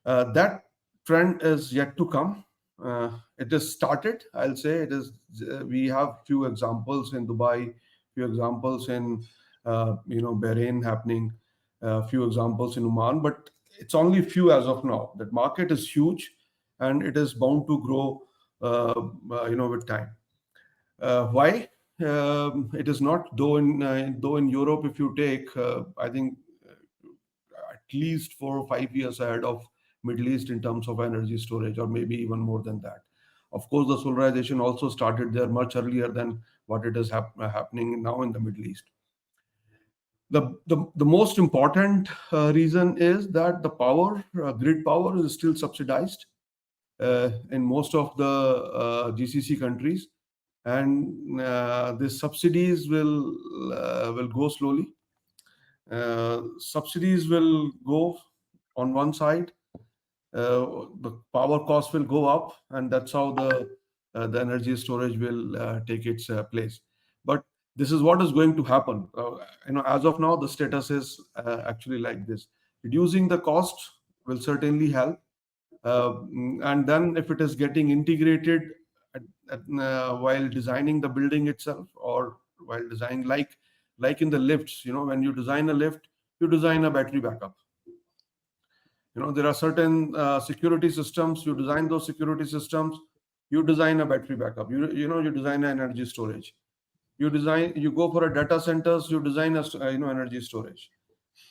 that trend is yet to come. It has started, I'll say. It is. We have few examples in Dubai, few examples in Bahrain happening, few examples in Oman, but it's only few as of now. That market is huge, and it is bound to grow, with time. Why? It is not, though in Europe, if you take, I think at least 4 or 5 years ahead of Middle East in terms of energy storage, or maybe even more than that. Of course, the solarization also started there much earlier than what it is happening now in the Middle East. The most important reason is that the power, grid power, is still subsidized in most of the GCC countries, and the subsidies will go slowly. Subsidies will go on one side, the power cost will go up, and that's how the energy storage will take its place. But this is what is going to happen. As of now, the status is actually like this. Reducing the cost will certainly help, and then if it is getting integrated while designing the building itself, or while designing, like in the lifts, when you design a lift, you design a battery backup. There are certain security systems. You design those security systems. You design a battery backup. You design an energy storage. You go for a data centers. You design energy storage.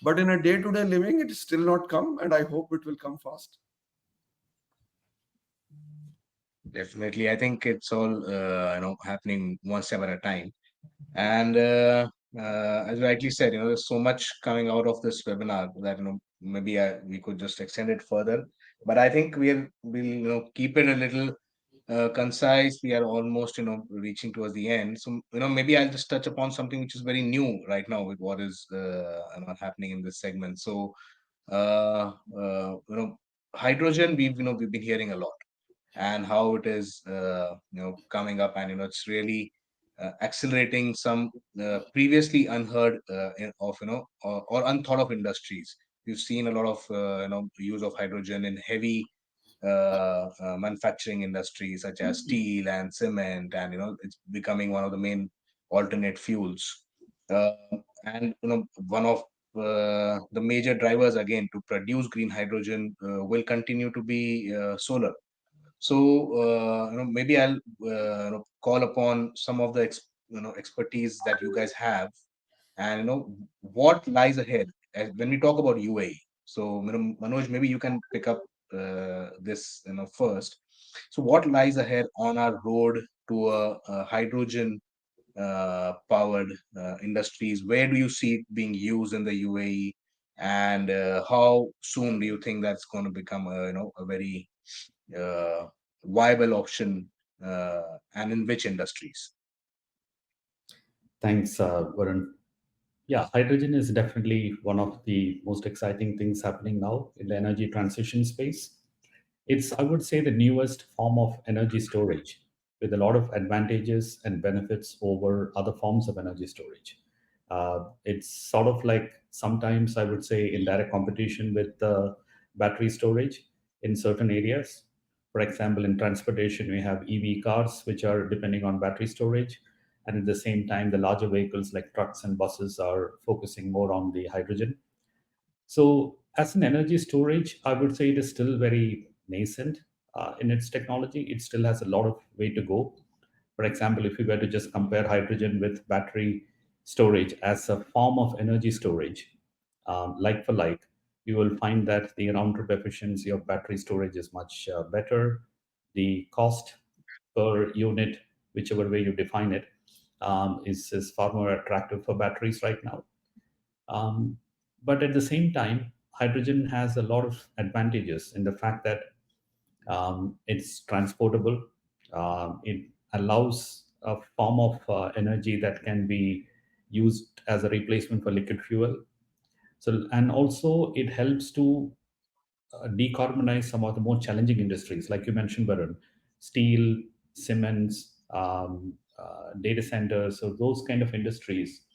But in a day-to-day living, it is still not come, and I hope it will come fast. Definitely, I think it's all happening one step at a time. And as rightly said, there's so much coming out of this webinar that maybe we could just extend it further. But I think we'll keep it a little concise. We are almost reaching towards the end. So maybe I'll just touch upon something which is very new right now with what is happening in this segment. So hydrogen, we've been hearing a lot, and how it is coming up, and it's really accelerating some previously unheard of or unthought of industries. We've seen a lot of use of hydrogen in heavy manufacturing industries such as steel and cement, and it's becoming one of the main alternate fuels. uh, and one of the major drivers again to produce green hydrogen will continue to be solar. So maybe I'll call upon some of the expertise that you guys have, and what lies ahead when we talk about UAE. So Manoj, maybe you can pick up this first. So what lies ahead on our road to a hydrogen powered industries? Where do you see it being used in the UAE, and how soon do you think that's going to become a very uh, viable option, and in which industries? Thanks, Varun. Yeah, hydrogen is definitely one of the most exciting things happening now in the energy transition space. It's, I would say, the newest form of energy storage with a lot of advantages and benefits over other forms of energy storage. It's sort of like sometimes I would say in direct competition with battery storage in certain areas. For example, in transportation, we have EV cars, which are depending on battery storage. And at the same time, the larger vehicles like trucks and buses are focusing more on the hydrogen. So, as an energy storage, I would say it is still very nascent in its technology. It still has a lot of way to go. For example, if we were to just compare hydrogen with battery storage as a form of energy storage, like for like, you will find that the round trip efficiency of battery storage is much better. The cost per unit, whichever way you define it, is far more attractive for batteries right now. Um, but at the same time, hydrogen has a lot of advantages in the fact that it's transportable. It allows a form of energy that can be used as a replacement for liquid fuel. So, and also it helps to decarbonize some of the more challenging industries, like you mentioned, Varun, steel, cements, data centers, so those kind of industries,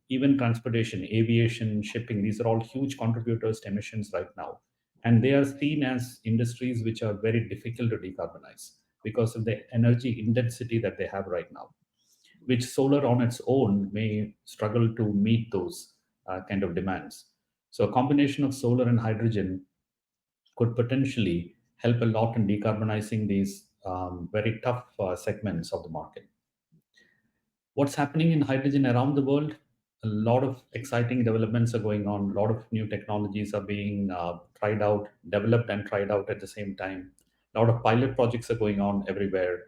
even transportation, aviation, shipping, these are all huge contributors to emissions right now. And they are seen as industries which are very difficult to decarbonize because of the energy intensity that they have right now, which solar on its own may struggle to meet those kind of demands. So, a combination of solar and hydrogen could potentially help a lot in decarbonizing these very tough segments of the market. What's happening in hydrogen around the world? a lot of exciting developments are going on. A lot of new technologies are being tried out, developed and tried out at the same time. A lot of pilot projects are going on everywhere.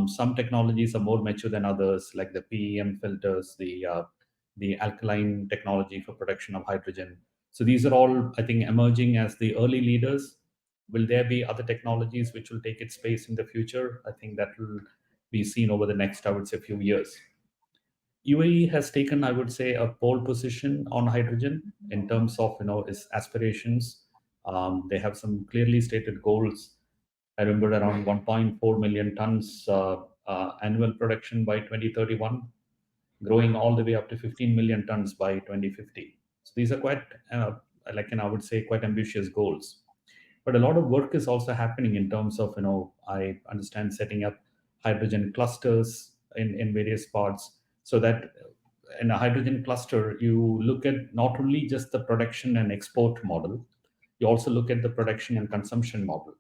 Some technologies are more mature than others, like the PEM filters, the alkaline technology for production of hydrogen. So these are all, I think, emerging as the early leaders. Will there be other technologies which will take its space in the future? I think that will be seen over the next, I would say, few years. UAE has taken, I would say, a pole position on hydrogen in terms of its aspirations. They have some clearly stated goals. I remember around 1.4 million tons annual production by 2031, growing all the way up to 15 million tons by 2050. So these are quite, I would say, quite ambitious goals. But a lot of work is also happening in terms of, I understand, setting up hydrogen clusters in various parts, so that in a hydrogen cluster you look at not only just the production and export model, you also look at the production and consumption model.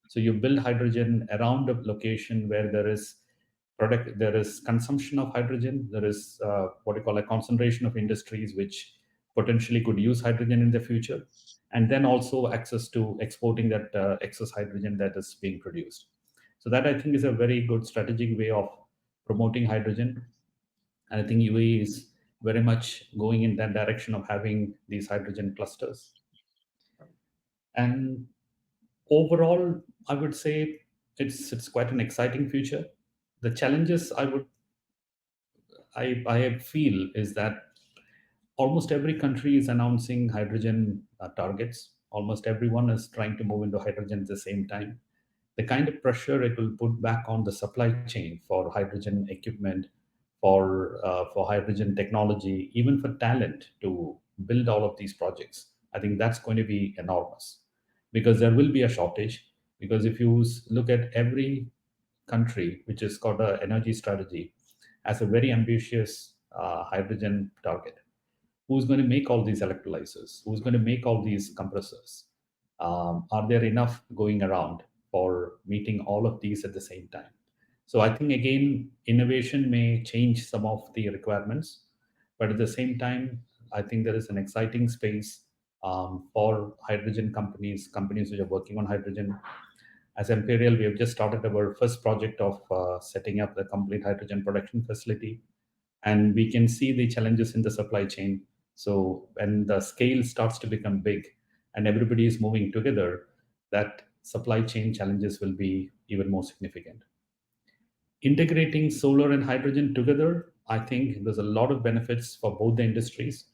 So you build hydrogen around a location where there is consumption of hydrogen, there is what you call a concentration of industries which potentially could use hydrogen in the future, and then also access to exporting that excess hydrogen that is being produced. So that, I think, is a very good strategic way of promoting hydrogen. And I think UAE is very much going in that direction of having these hydrogen clusters. And overall, I would say it's quite an exciting future. The challenges I feel is that almost every country is announcing hydrogen targets. Almost everyone is trying to move into hydrogen at the same time. The kind of pressure it will put back on the supply chain for hydrogen equipment, for hydrogen technology, even for talent to build all of these projects, I think that's going to be enormous, because there will be a shortage. Because if you look at every country which has got an energy strategy, as a very ambitious hydrogen target, who's going to make all these electrolyzers, who's going to make all these compressors, are there enough going around for meeting all of these at the same time? So I think, again, innovation may change some of the requirements, but at the same time, I think there is an exciting space for hydrogen companies which are working on hydrogen. As Imperial, we have just started our first project of setting up the complete hydrogen production facility, and we can see the challenges in the supply chain. So when the scale starts to become big and everybody is moving together, that supply chain challenges will be even more significant. Integrating solar and hydrogen together, I think there's a lot of benefits for both the industries,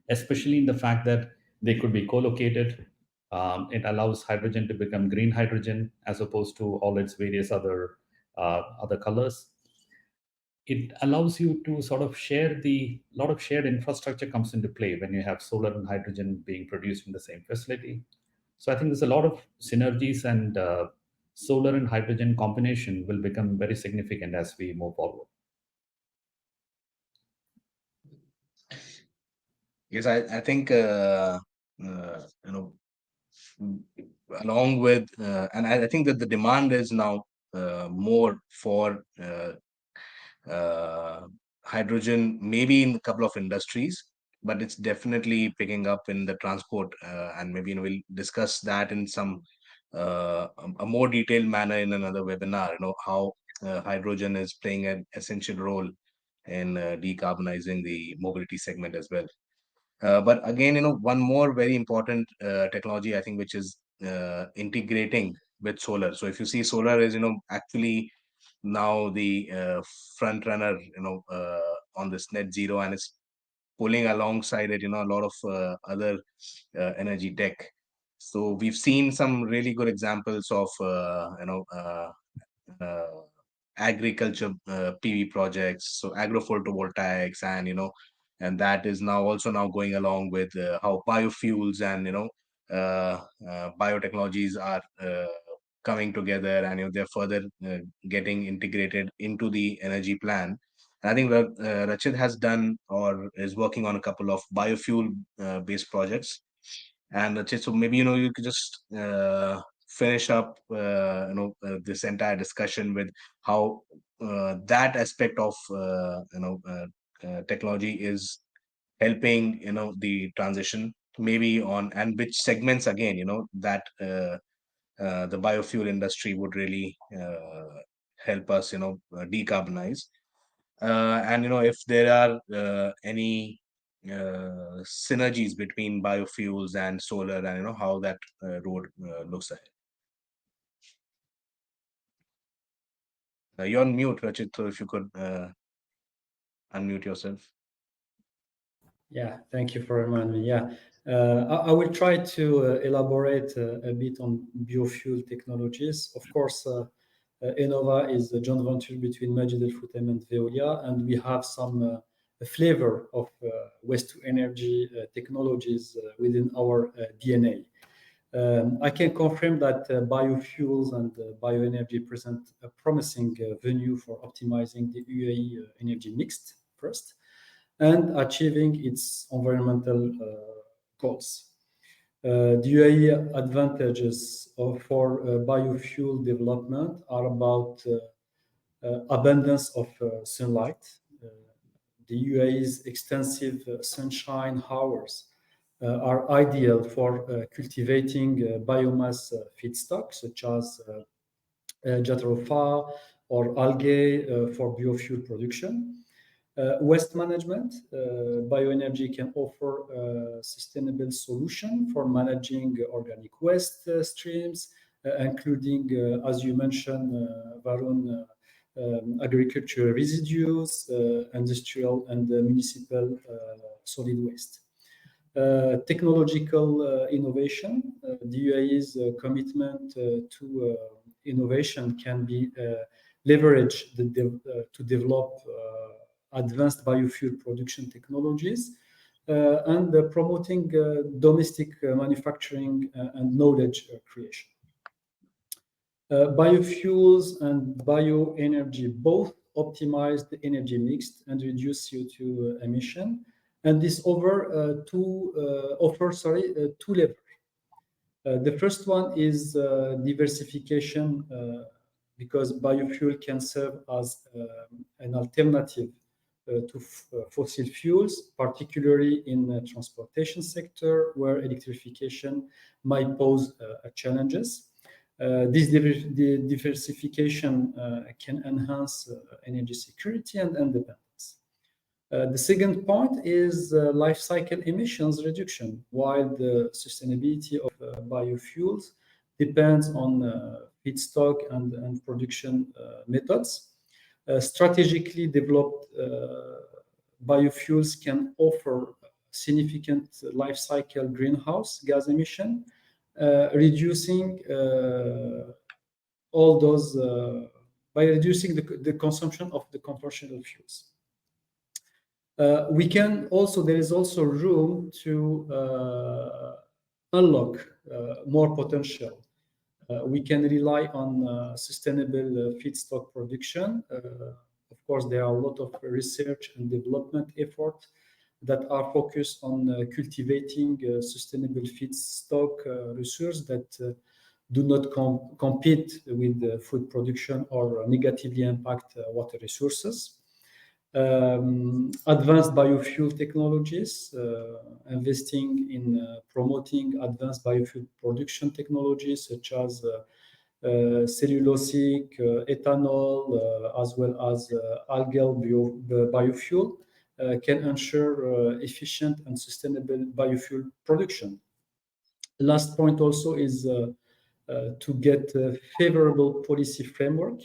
especially in the fact that they could be co-located. It allows hydrogen to become green hydrogen as opposed to all its various other colors. It allows you to sort of share the lot of shared infrastructure comes into play when you have solar and hydrogen being produced in the same facility. So I think there's a lot of synergies, and solar and hydrogen combination will become very significant as we move forward. Yes, I think you know mm, along with and I think that the demand is now more for uh, hydrogen, maybe in a couple of industries, but it's definitely picking up in the transport, and maybe we'll discuss that in some a more detailed manner in another webinar. How hydrogen is playing an essential role in decarbonizing the mobility segment as well. But again, one more very important technology, I think, which is integrating with solar. So if you see, solar is, actually now the front runner, on this net zero, and it's pulling alongside it, a lot of other energy tech. So we've seen some really good examples of, uh, agriculture PV projects, so agrophotovoltaics, and and that is now also now going along with how biofuels and biotechnologies are coming together, and they're further getting integrated into the energy plan. And I think Rachit has done or is working on a couple of biofuel based projects. And Rachit, so maybe you could just finish up this entire discussion with how that aspect of technology is helping the transition, maybe on, and which segments again that the biofuel industry would really help us decarbonize, and if there are any synergies between biofuels and solar, and how that road looks ahead. You're on mute, Rachit, so if you could unmute yourself. Yeah, thank you for reminding me. Yeah, I will try to elaborate a bit on biofuel technologies. Of course, Enova is a joint venture between Majid Al Futtaim and Veolia, and we have some a flavor of waste to energy technologies within our DNA. I can confirm that biofuels and bioenergy present a promising venue for optimizing the UAE energy mix first and achieving its environmental goals. The UAE advantages for biofuel development are about abundance of sunlight. The UAE's extensive sunshine hours are ideal for cultivating biomass feedstocks such as jatropha or algae for biofuel production. Waste management, bioenergy can offer a sustainable solution for managing organic waste streams, including, as you mentioned, Varun, agricultural residues, industrial and municipal solid waste. Technological innovation, the UAE's commitment to innovation can be leveraged to develop advanced biofuel production technologies and promoting domestic manufacturing and knowledge creation. Biofuels and bioenergy both optimize the energy mix and reduce CO2 emission, and this offers two levers. The first one is diversification, because biofuel can serve as an alternative to fossil fuels, particularly in the transportation sector, where electrification might pose challenges. This diversification can enhance energy security and independence. The second point is life cycle emissions reduction. While the sustainability of biofuels depends on feedstock and production methods, strategically developed biofuels can offer significant life cycle greenhouse gas emission, reducing all those by reducing the consumption of the conventional fuels. There is also room to unlock more potential. We can rely on sustainable feedstock production. Of course, there are a lot of research and development efforts that are focused on cultivating sustainable feedstock resources that do not compete with food production or negatively impact water resources. Advanced biofuel technologies, investing in promoting advanced biofuel production technologies such as cellulosic, ethanol, as well as algal biofuel, can ensure efficient and sustainable biofuel production. Last point also is to get a favorable policy framework,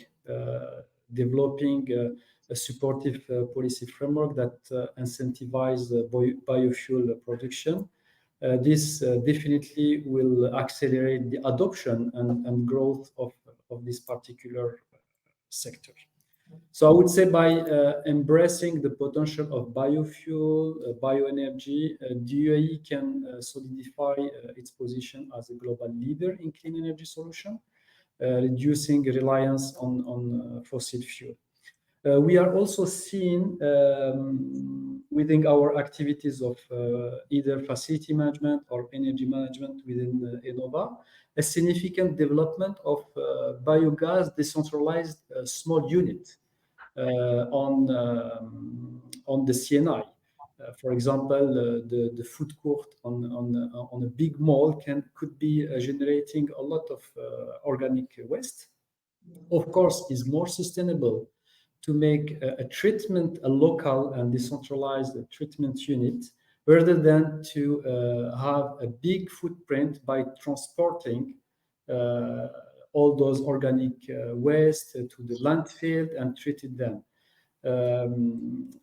developing a supportive policy framework that incentivizes biofuel production. This definitely will accelerate the adoption and growth of this particular sector. So I would say by embracing the potential of biofuel, bioenergy, the UAE can solidify its position as a global leader in clean energy solution, reducing reliance on fossil fuel. We are also seeing within our activities of either facility management or energy management within Enova, a significant development of biogas decentralized small unit. on the CNI. For example, the food court on a big mall could be generating a lot of organic waste. Of course, is more sustainable to make a treatment, a local and decentralized treatment unit, rather than to have a big footprint by transporting all those organic waste to the landfill and treated them.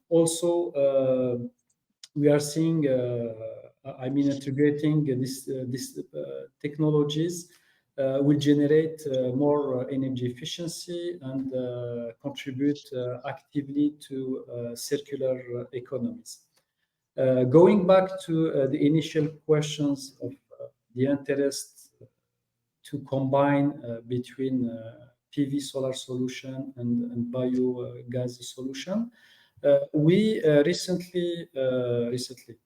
Also, we are seeing, integrating these technologies will generate more energy efficiency and contribute actively to circular economies. Going back to the initial questions of the interest to combine between PV solar solution and biogas solution. We recently,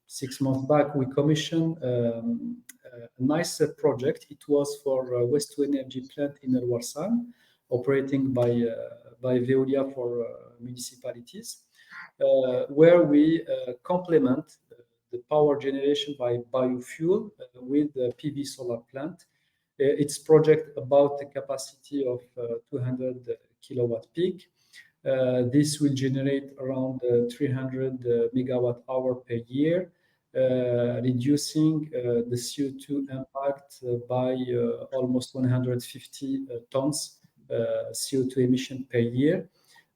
6 months back, we commissioned a nice project. It was for a waste to energy plant in El Warsan, operating by Veolia for municipalities, where we complement the power generation by biofuel with the PV solar plant. It's project about the capacity of 200 kilowatt peak. This will generate around 300 megawatt hour per year, reducing the CO2 impact by almost 150 tons CO2 emission per year,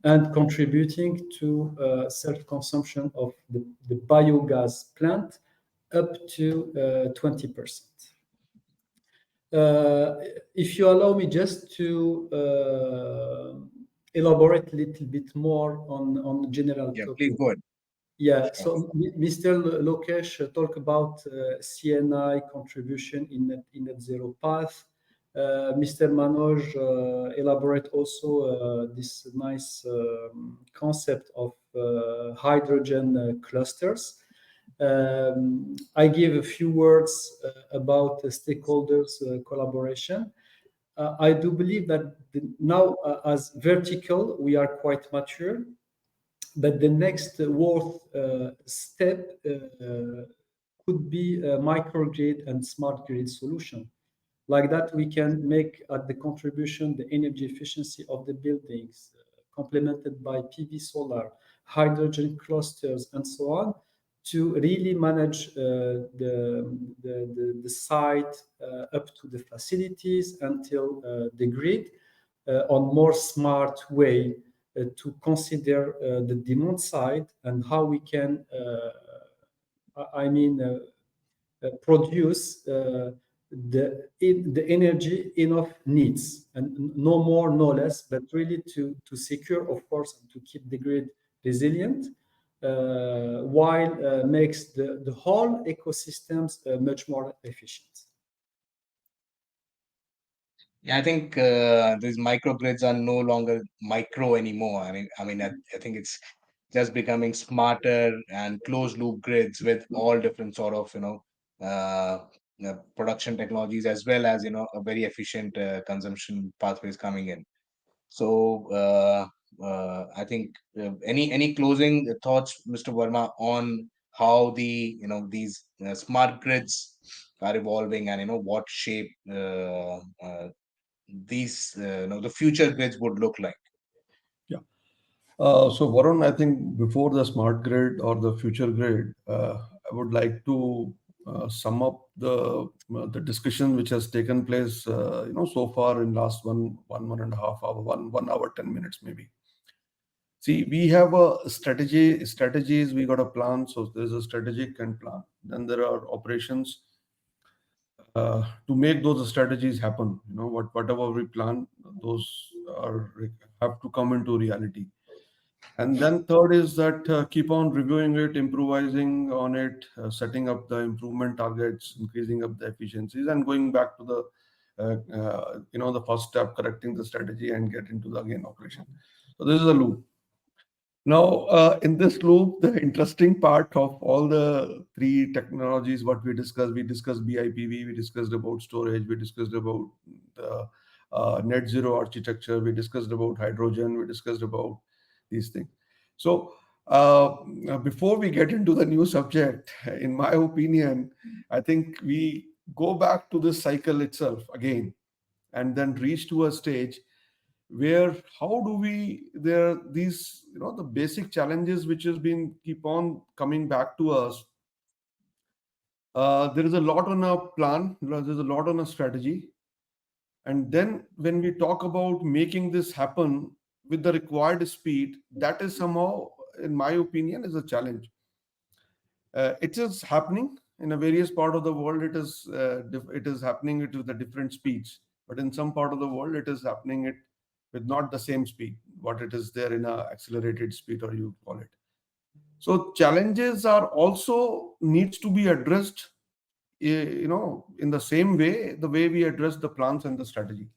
and contributing to self-consumption of the biogas plant up to 20%. If you allow me just to elaborate a little bit more on the general Yeah, topic. please go ahead. Yeah, so Mr. Lokesh talked about CNI contribution in net zero path. Mr. Manoj elaborate also this nice concept of hydrogen clusters. I give a few words about the stakeholders collaboration. I do believe that now, as vertical, we are quite mature, but the next worth step could be a microgrid and smart grid solution. Like that, we can make at the contribution the energy efficiency of the buildings, complemented by PV solar, hydrogen clusters, and so on, to really manage the site up to the facilities until the grid on more smart way to consider the demand side and how we can, produce the energy enough needs, and no more, no less, but really to secure, of course, and to keep the grid resilient, while makes the whole ecosystems much more efficient. Yeah, I think these microgrids are no longer micro anymore. I think it's just becoming smarter and closed loop grids with all different sort of production technologies, as well as a very efficient consumption pathways coming in. So I think any closing thoughts, Mr. Verma, on how these smart grids are evolving, and what shape these the future grids would look like. Yeah. So Varun, I think before the smart grid or the future grid, I would like to sum up the discussion which has taken place, so far in last one and a half hour, 1 hour 10 minutes maybe. See, we have a strategies. We got a plan. So there's a strategic and plan. Then there are operations to make those strategies happen. Whatever we plan, those are have to come into reality. And then third is that keep on reviewing it, improvising on it, setting up the improvement targets, increasing up the efficiencies, and going back to the first step, correcting the strategy and get into the again operation. So this is a loop. Now, in this loop, the interesting part of all the three technologies, what we discussed BIPV, we discussed about storage, we discussed about the net zero architecture, we discussed about hydrogen, we discussed about these things. So before we get into the new subject, in my opinion, I think we go back to this cycle itself again, and then reach to a stage where how do we there these the basic challenges which has been keep on coming back to us. There is a lot on a plan, there's a lot on a strategy, and then when we talk about making this happen with the required speed, that is somehow, in my opinion, is a challenge. It is happening in a various part of the world. It is happening it with the different speeds, but in some part of the world it is happening it with not the same speed what it is there in a accelerated speed, or you call it. So challenges are also needs to be addressed, in the same way, the way we address the plans and the strategy.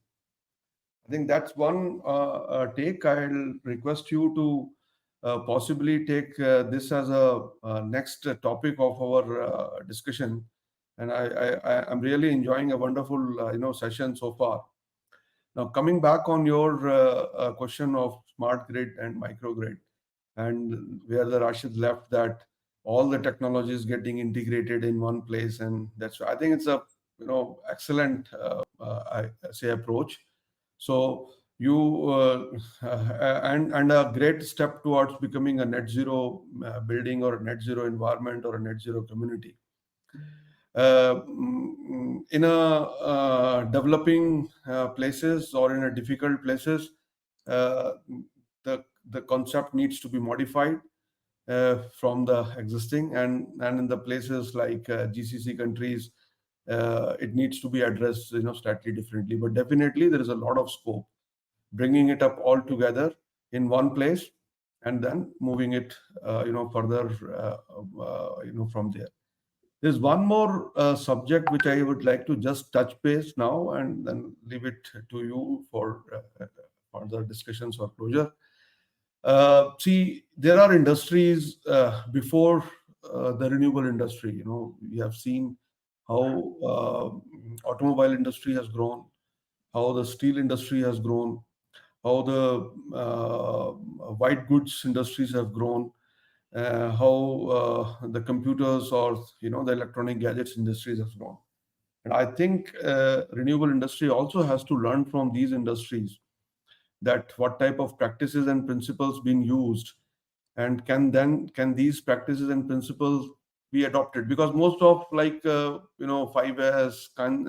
I think that's one take. I'll request you to possibly take this as a next topic of our discussion. And I'm really enjoying a wonderful session so far. Now, coming back on your question of smart grid and microgrid, and where the Rashid left that all the technology is getting integrated in one place, and that's I think it's a excellent I say approach. So you and a great step towards becoming a net zero building, or a net zero environment, or a net zero community. In a developing places, or in a difficult places, uh, the concept needs to be modified from the existing, and in the places like GCC countries, it needs to be addressed slightly differently. But definitely there is a lot of scope bringing it up all together in one place, and then moving it further from there. There's one more subject which I would like to just touch base now, and then leave it to you for further discussions or closure. See, there are industries before the renewable industry. We have seen how automobile industry has grown, how the steel industry has grown, how the white goods industries have grown, how the computers, or the electronic gadgets industries have grown. And I think renewable industry also has to learn from these industries, that what type of practices and principles being used, and can these practices and principles be adopted, because most of, like 5S can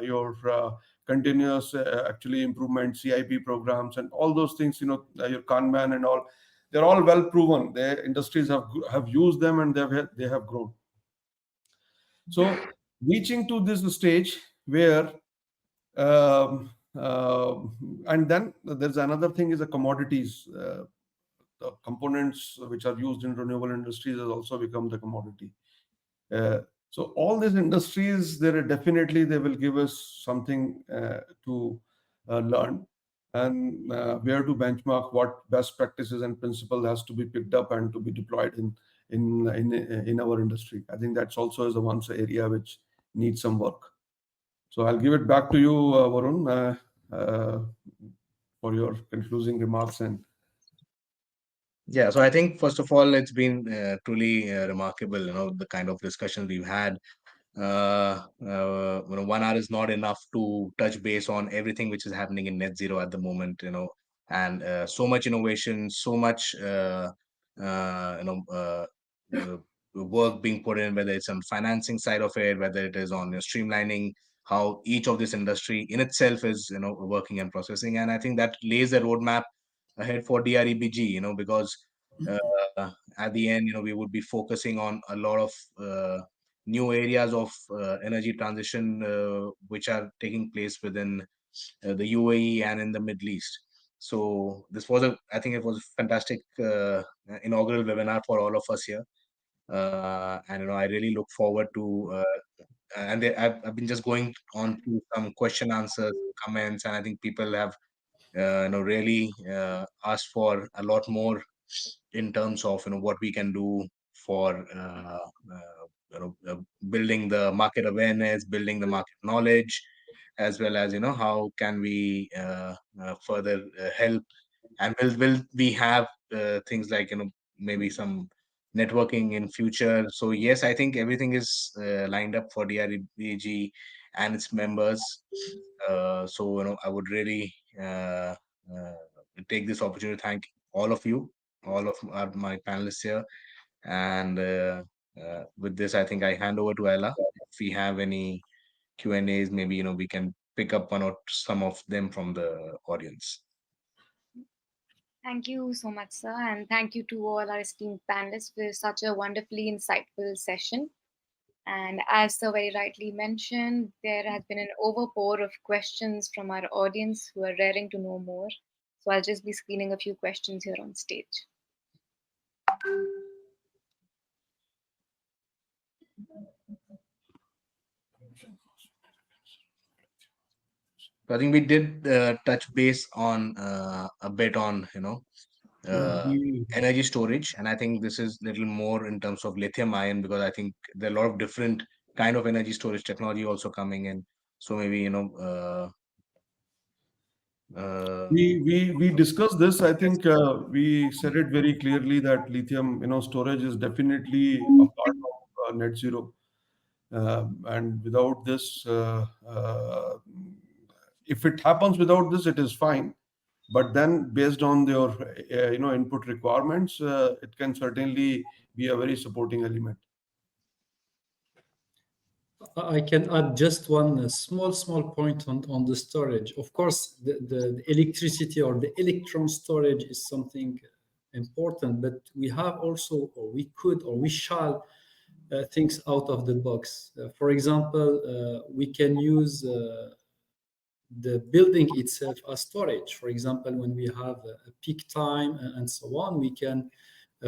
your continuous actually improvement CIP programs and all those things, your Kanban and all, they're all well proven. The industries have used them, and they have grown. So reaching to this stage where and then there's another thing is the commodities. The components which are used in renewable industries has also become the commodity. Uh, so all these industries, there are definitely they will give us something to learn, and where to benchmark, what best practices and principle has to be picked up and to be deployed in our industry. I think that's also is a one area which needs some work. So I'll give it back to you, Varun, for your concluding remarks. And Yeah, so I think first of all, it's been truly remarkable, the kind of discussions we've had. 1 hour is not enough to touch base on everything which is happening in net zero at the moment, and so much innovation, so much work being put in, whether it's on financing side of it, whether it is on streamlining how each of this industry in itself is working and processing. And I think that lays a roadmap ahead for DREBG, because uh, at the end, we would be focusing on a lot of new areas of energy transition which are taking place within the UAE and in the Middle East. So this was I think it was a fantastic inaugural webinar for all of us here. And I really look forward to and I've been just going on to some question answers, comments, and I think people have really asked for a lot more in terms of what we can do for building the market awareness, building the market knowledge, as well as how can we further help And will we have things like maybe some networking in future? So yes, I think everything is lined up for DRBG and its members. So I would really uh, take this opportunity to thank all of you, all of my panelists here. And with this, I think I hand over to Ella. If we have any Q&As, maybe we can pick up one or some of them from the audience. Thank you so much, sir, and thank you to all our esteemed panelists for such a wonderfully insightful session. And as Sir very rightly mentioned, there has been an overpour of questions from our audience who are raring to know more. So I'll just be screening a few questions here on stage. So I think we did touch base on a bit on uh, We energy storage, and I think this is little more in terms of lithium ion, because I think there are a lot of different kind of energy storage technology also coming in. So maybe uh, we discussed this. I think we said it very clearly that lithium, storage is definitely a part of net zero. And without this, if it happens without this, it is fine. But then, based on your, input requirements, it can certainly be a very supporting element. I can add just one small point on the storage. Of course, the electricity or the electron storage is something important, but we have also, or we could, or we shall things out of the box. For example, we can use the building itself as storage. For example, when we have a peak time and so on, we can,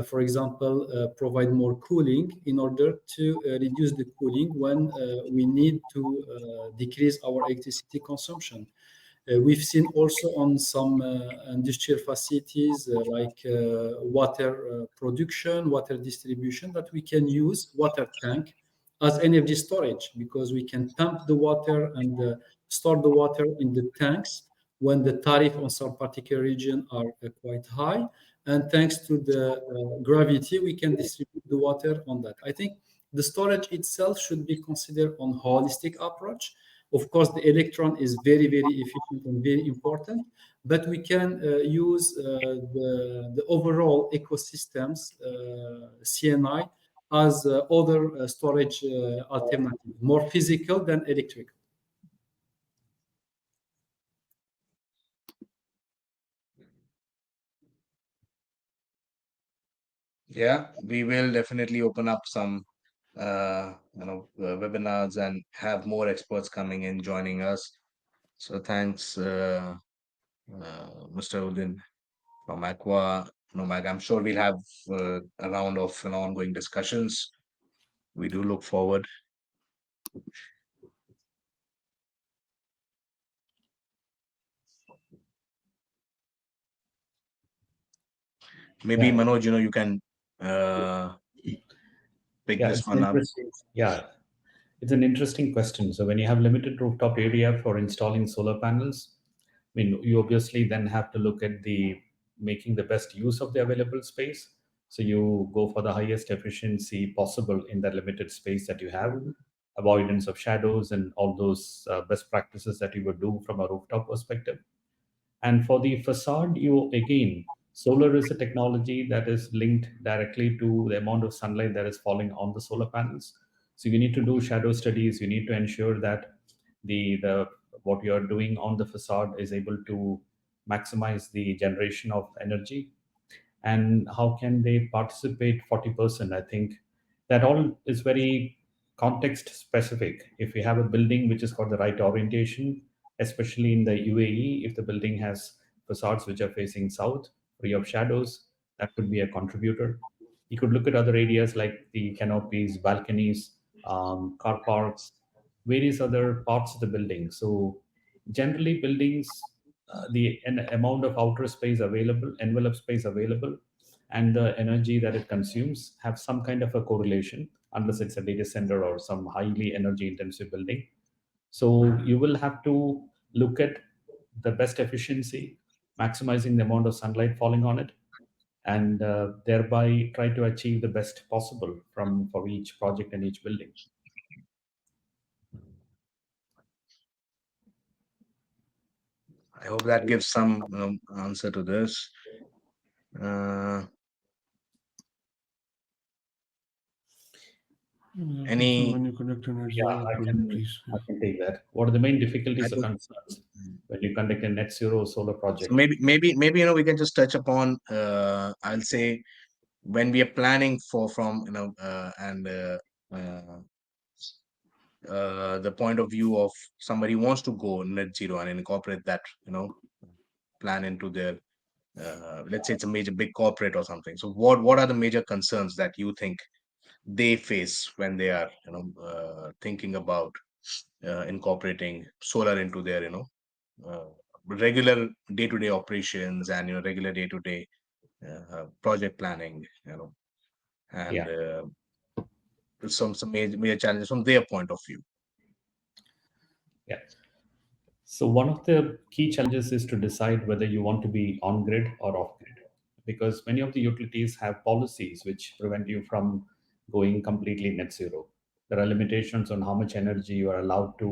for example, provide more cooling in order to reduce the cooling when we need to decrease our electricity consumption. We've seen also on some industrial facilities like water production, water distribution, that we can use water tank as energy storage, because we can pump the water and store the water in the tanks when the tariff on some particular region are quite high. And thanks to the gravity, we can distribute the water on that. I think the storage itself should be considered on holistic approach. Of course, the electron is very efficient and very important, but we can use the overall ecosystems, CNI, as other storage alternative, more physical than electrical. yeah, we will definitely open up some webinars and have more experts coming in joining us. So thanks, Mr. Udin from Aqua Nomag. I'm sure we'll have a round of ongoing discussions. We do look forward. Maybe Yeah, Manoj, you can uh, pick yeah, this it's one up. interesting. Yeah, it's an interesting question. So when you have limited rooftop area for installing solar panels, I mean, you obviously then have to look at the making the best use of the available space. So you go for the highest efficiency possible in that limited space that you have, avoidance of shadows and all those best practices that you would do from a rooftop perspective. And for the facade, you again, solar is a technology that is linked directly to the amount of sunlight that is falling on the solar panels. So you need to do shadow studies. You need to ensure that the what you are doing on the facade is able to maximize the generation of energy. And how can they participate 40%? I think that all is very context specific. If we have a building which has got the right orientation, especially in the UAE, if the building has facades which are facing south, free of shadows, that could be a contributor. You could look at other areas like the canopies, balconies, car parks, various other parts of the building. So generally buildings, the amount of outer space available, envelope space available, and the energy that it consumes have some kind of a correlation, unless it's a data center or some highly energy intensive building. So you will have to look at the best efficiency, maximizing the amount of sunlight falling on it, and thereby try to achieve the best possible for each project and each building. I hope that gives some answer to this. Any? When you conduct an Yeah, please. I can take that. What are the main I difficulties or think concerns when you conduct a net zero solar so. project? Maybe we can just touch upon. I'll say when we are planning for from uh, the point of view of somebody who wants to go net zero and incorporate that plan into their let's say it's a major big corporate or something. So what are the major concerns that you think they face when they are thinking about incorporating solar into their uh, regular day-to-day operations and regular day-to-day project planning, and Yeah. some major challenges from their point of view. Yeah. So one of the key challenges is to decide whether you want to be on grid or off grid, because many of the utilities have policies which prevent you from going completely net zero. There are limitations on how much energy you are allowed to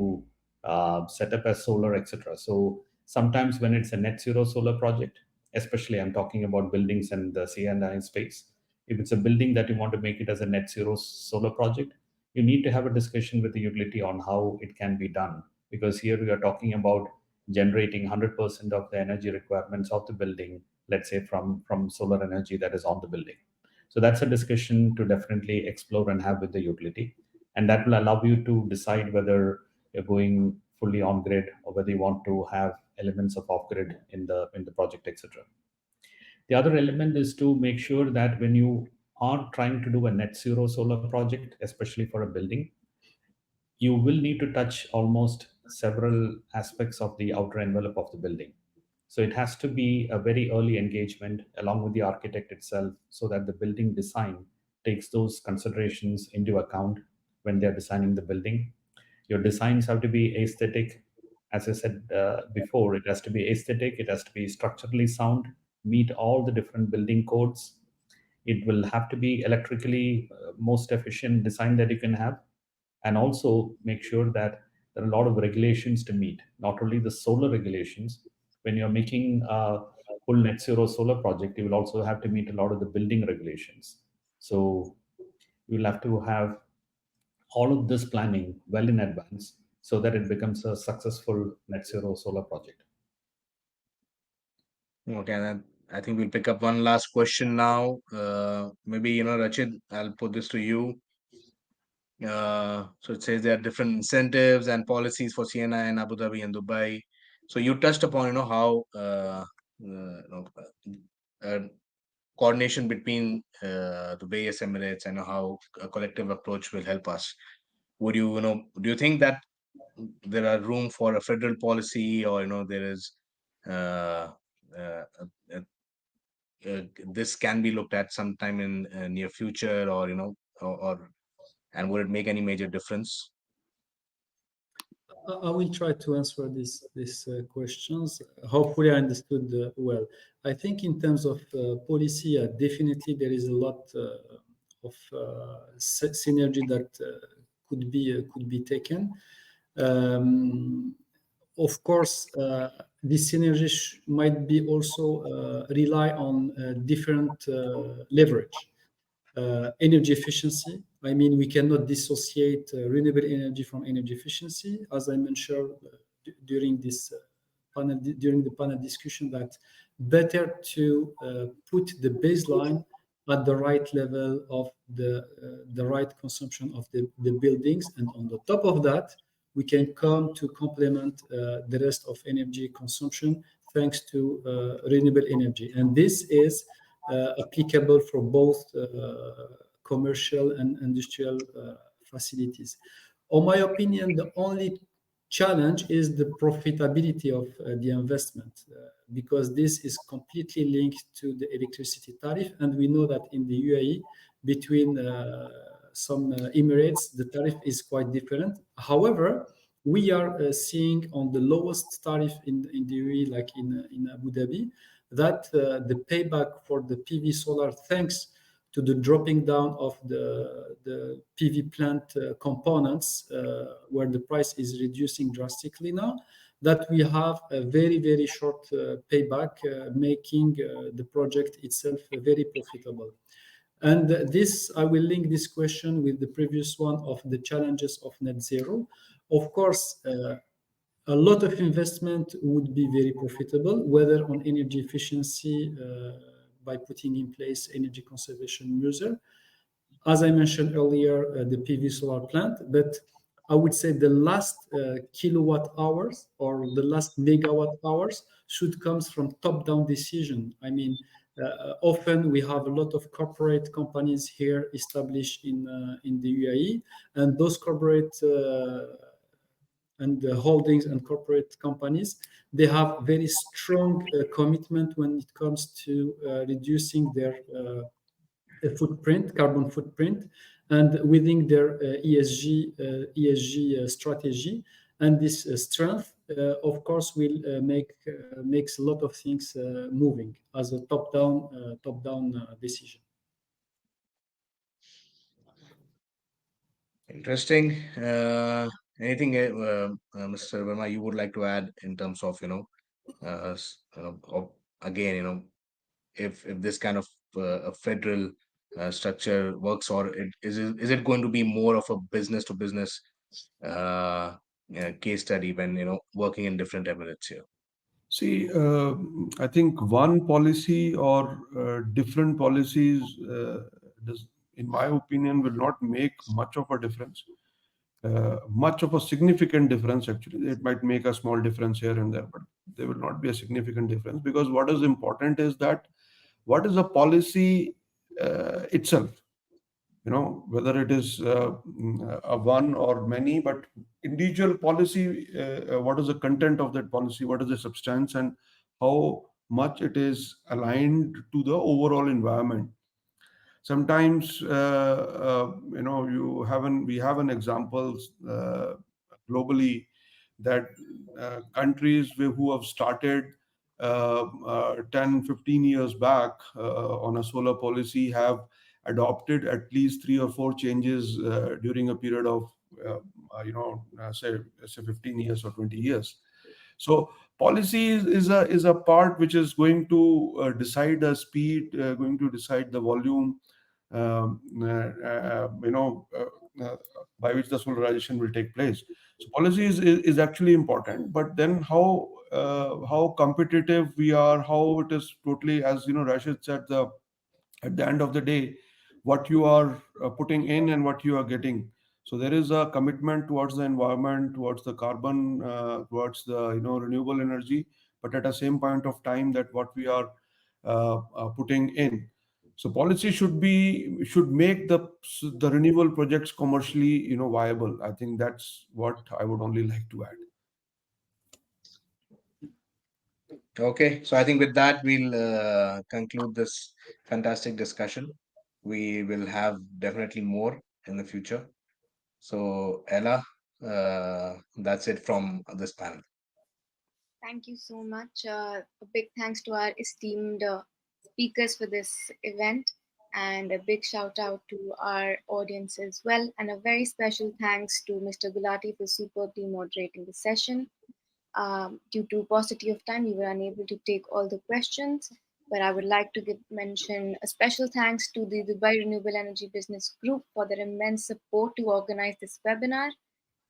set up as solar, etc. So sometimes when it's a net zero solar project, especially I'm talking about buildings and the C&I space, if it's a building that you want to make it as a net zero solar project, you need to have a discussion with the utility on how it can be done, because here we are talking about generating 100% of the energy requirements of the building, let's say from solar energy that is on the building. So that's a discussion to definitely explore and have with the utility, and that will allow you to decide whether you're going fully on grid or whether you want to have elements of off grid in the project, etc. The other element is to make sure that when you are trying to do a net zero solar project, especially for a building, you will need to touch almost several aspects of the outer envelope of the building. So it has to be a very early engagement along with the architect itself, so that the building design takes those considerations into account when they're designing the building. Your designs have to be aesthetic. As I said before, it has to be aesthetic, it has to be structurally sound, meet all the different building codes. It will have to be electrically most efficient design that you can have, and also make sure that there are a lot of regulations to meet, not only the solar regulations. When you're making a full net zero solar project, you will also have to meet a lot of the building regulations. So you will have to have all of this planning well in advance so that it becomes a successful net zero solar project. Okay, and then I think we'll pick up one last question now. Maybe Rachid, I'll put this to you. So it says there are different incentives and policies for CNI in Abu Dhabi and Dubai. So you touched upon how coordination between the various emirates and how a collective approach will help us. Would do you think that there are room for a federal policy, or there is uh, uh, uh, this can be looked at sometime in near future, or or and would it make any major difference? I will try to answer these questions. Hopefully, I understood well. I think in terms of policy, definitely there is a lot of synergy that could be taken. Um, of course, this synergy might be also rely on different leverage. Energy efficiency. I mean, we cannot dissociate renewable energy from energy efficiency. As I mentioned during this during the panel discussion, that better to put the baseline at the right level of the right consumption of the buildings, and on the top of that, we can come to complement the rest of energy consumption thanks to renewable energy, and this is applicable for both commercial and industrial facilities. On my opinion, the only challenge is the profitability of the investment, because this is completely linked to the electricity tariff, and we know that in the UAE, between some emirates, the tariff is quite different. However, we are seeing on the lowest tariff in the UAE, like in Abu Dhabi, that the payback for the PV solar, thanks to the dropping down of the PV plant components, where the price is reducing drastically now, that we have a very, very short payback, making the project itself very profitable. And this, I will link this question with the previous one of the challenges of net zero. Of course, a lot of investment would be very profitable, whether on energy efficiency by putting in place energy conservation measure, as I mentioned earlier, the PV solar plant. But I would say the last kilowatt hours or the last megawatt hours should comes from top-down decision. I mean, often we have a lot of corporate companies here established in the UAE, and those corporate and holdings and corporate companies, they have very strong commitment when it comes to reducing their footprint, carbon footprint, and within their ESG strategy. And this strength, of course, will makes a lot of things moving as a top-down decision. Interesting. Anything, Mr. Verma, you would like to add in terms of, again, if this kind of a federal structure works, or is it going to be more of a business to business case study when working in different emirates here? See, I think one policy or different policies, in my opinion, will not make much of a difference. Much of a significant difference, actually. It might make a small difference here and there, but there will not be a significant difference, because what is important is that what is the policy itself, whether it is a one or many, but individual policy, what is the content of that policy, what is the substance, and how much it is aligned to the overall environment. Sometimes, we have an examples globally that countries who have started 10, 15 years back on a solar policy have adopted at least 3 or 4 changes during a period of, say 15 years or 20 years. So policy is a part which is going to decide the speed, going to decide the volume, um, by which the solarization will take place. So policy is actually important, but then how competitive we are, how it is totally, as Rashid said, at the end of the day, what you are putting in and what you are getting. So there is a commitment towards the environment, towards the carbon, towards the renewable energy, but at the same point of time, that what we are putting in. So policy should make the renewable projects commercially viable. I think that's what I would only like to add. Okay, so I think with that we'll conclude this fantastic discussion. We will have definitely more in the future. So Ella, that's it from this panel. Thank you so much. A big thanks to our esteemed speakers for this event, and a big shout out to our audience as well. And a very special thanks to Mr. Gulati for superbly moderating the session. Due to paucity of time, we were unable to take all the questions, but I would like to mention a special thanks to the Dubai Renewable Energy Business Group for their immense support to organize this webinar.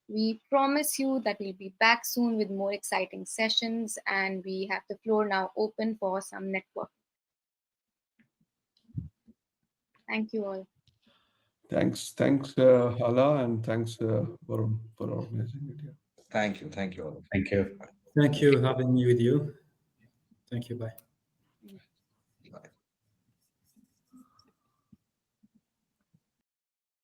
We promise you that we'll be back soon with more exciting sessions, and we have the floor now open for some network. Thank you all. Thanks, Hala, and thanks, Varun, for organizing it here. Thank you all. Thank you. Thank you, having me with you. Thank you. Bye. Bye.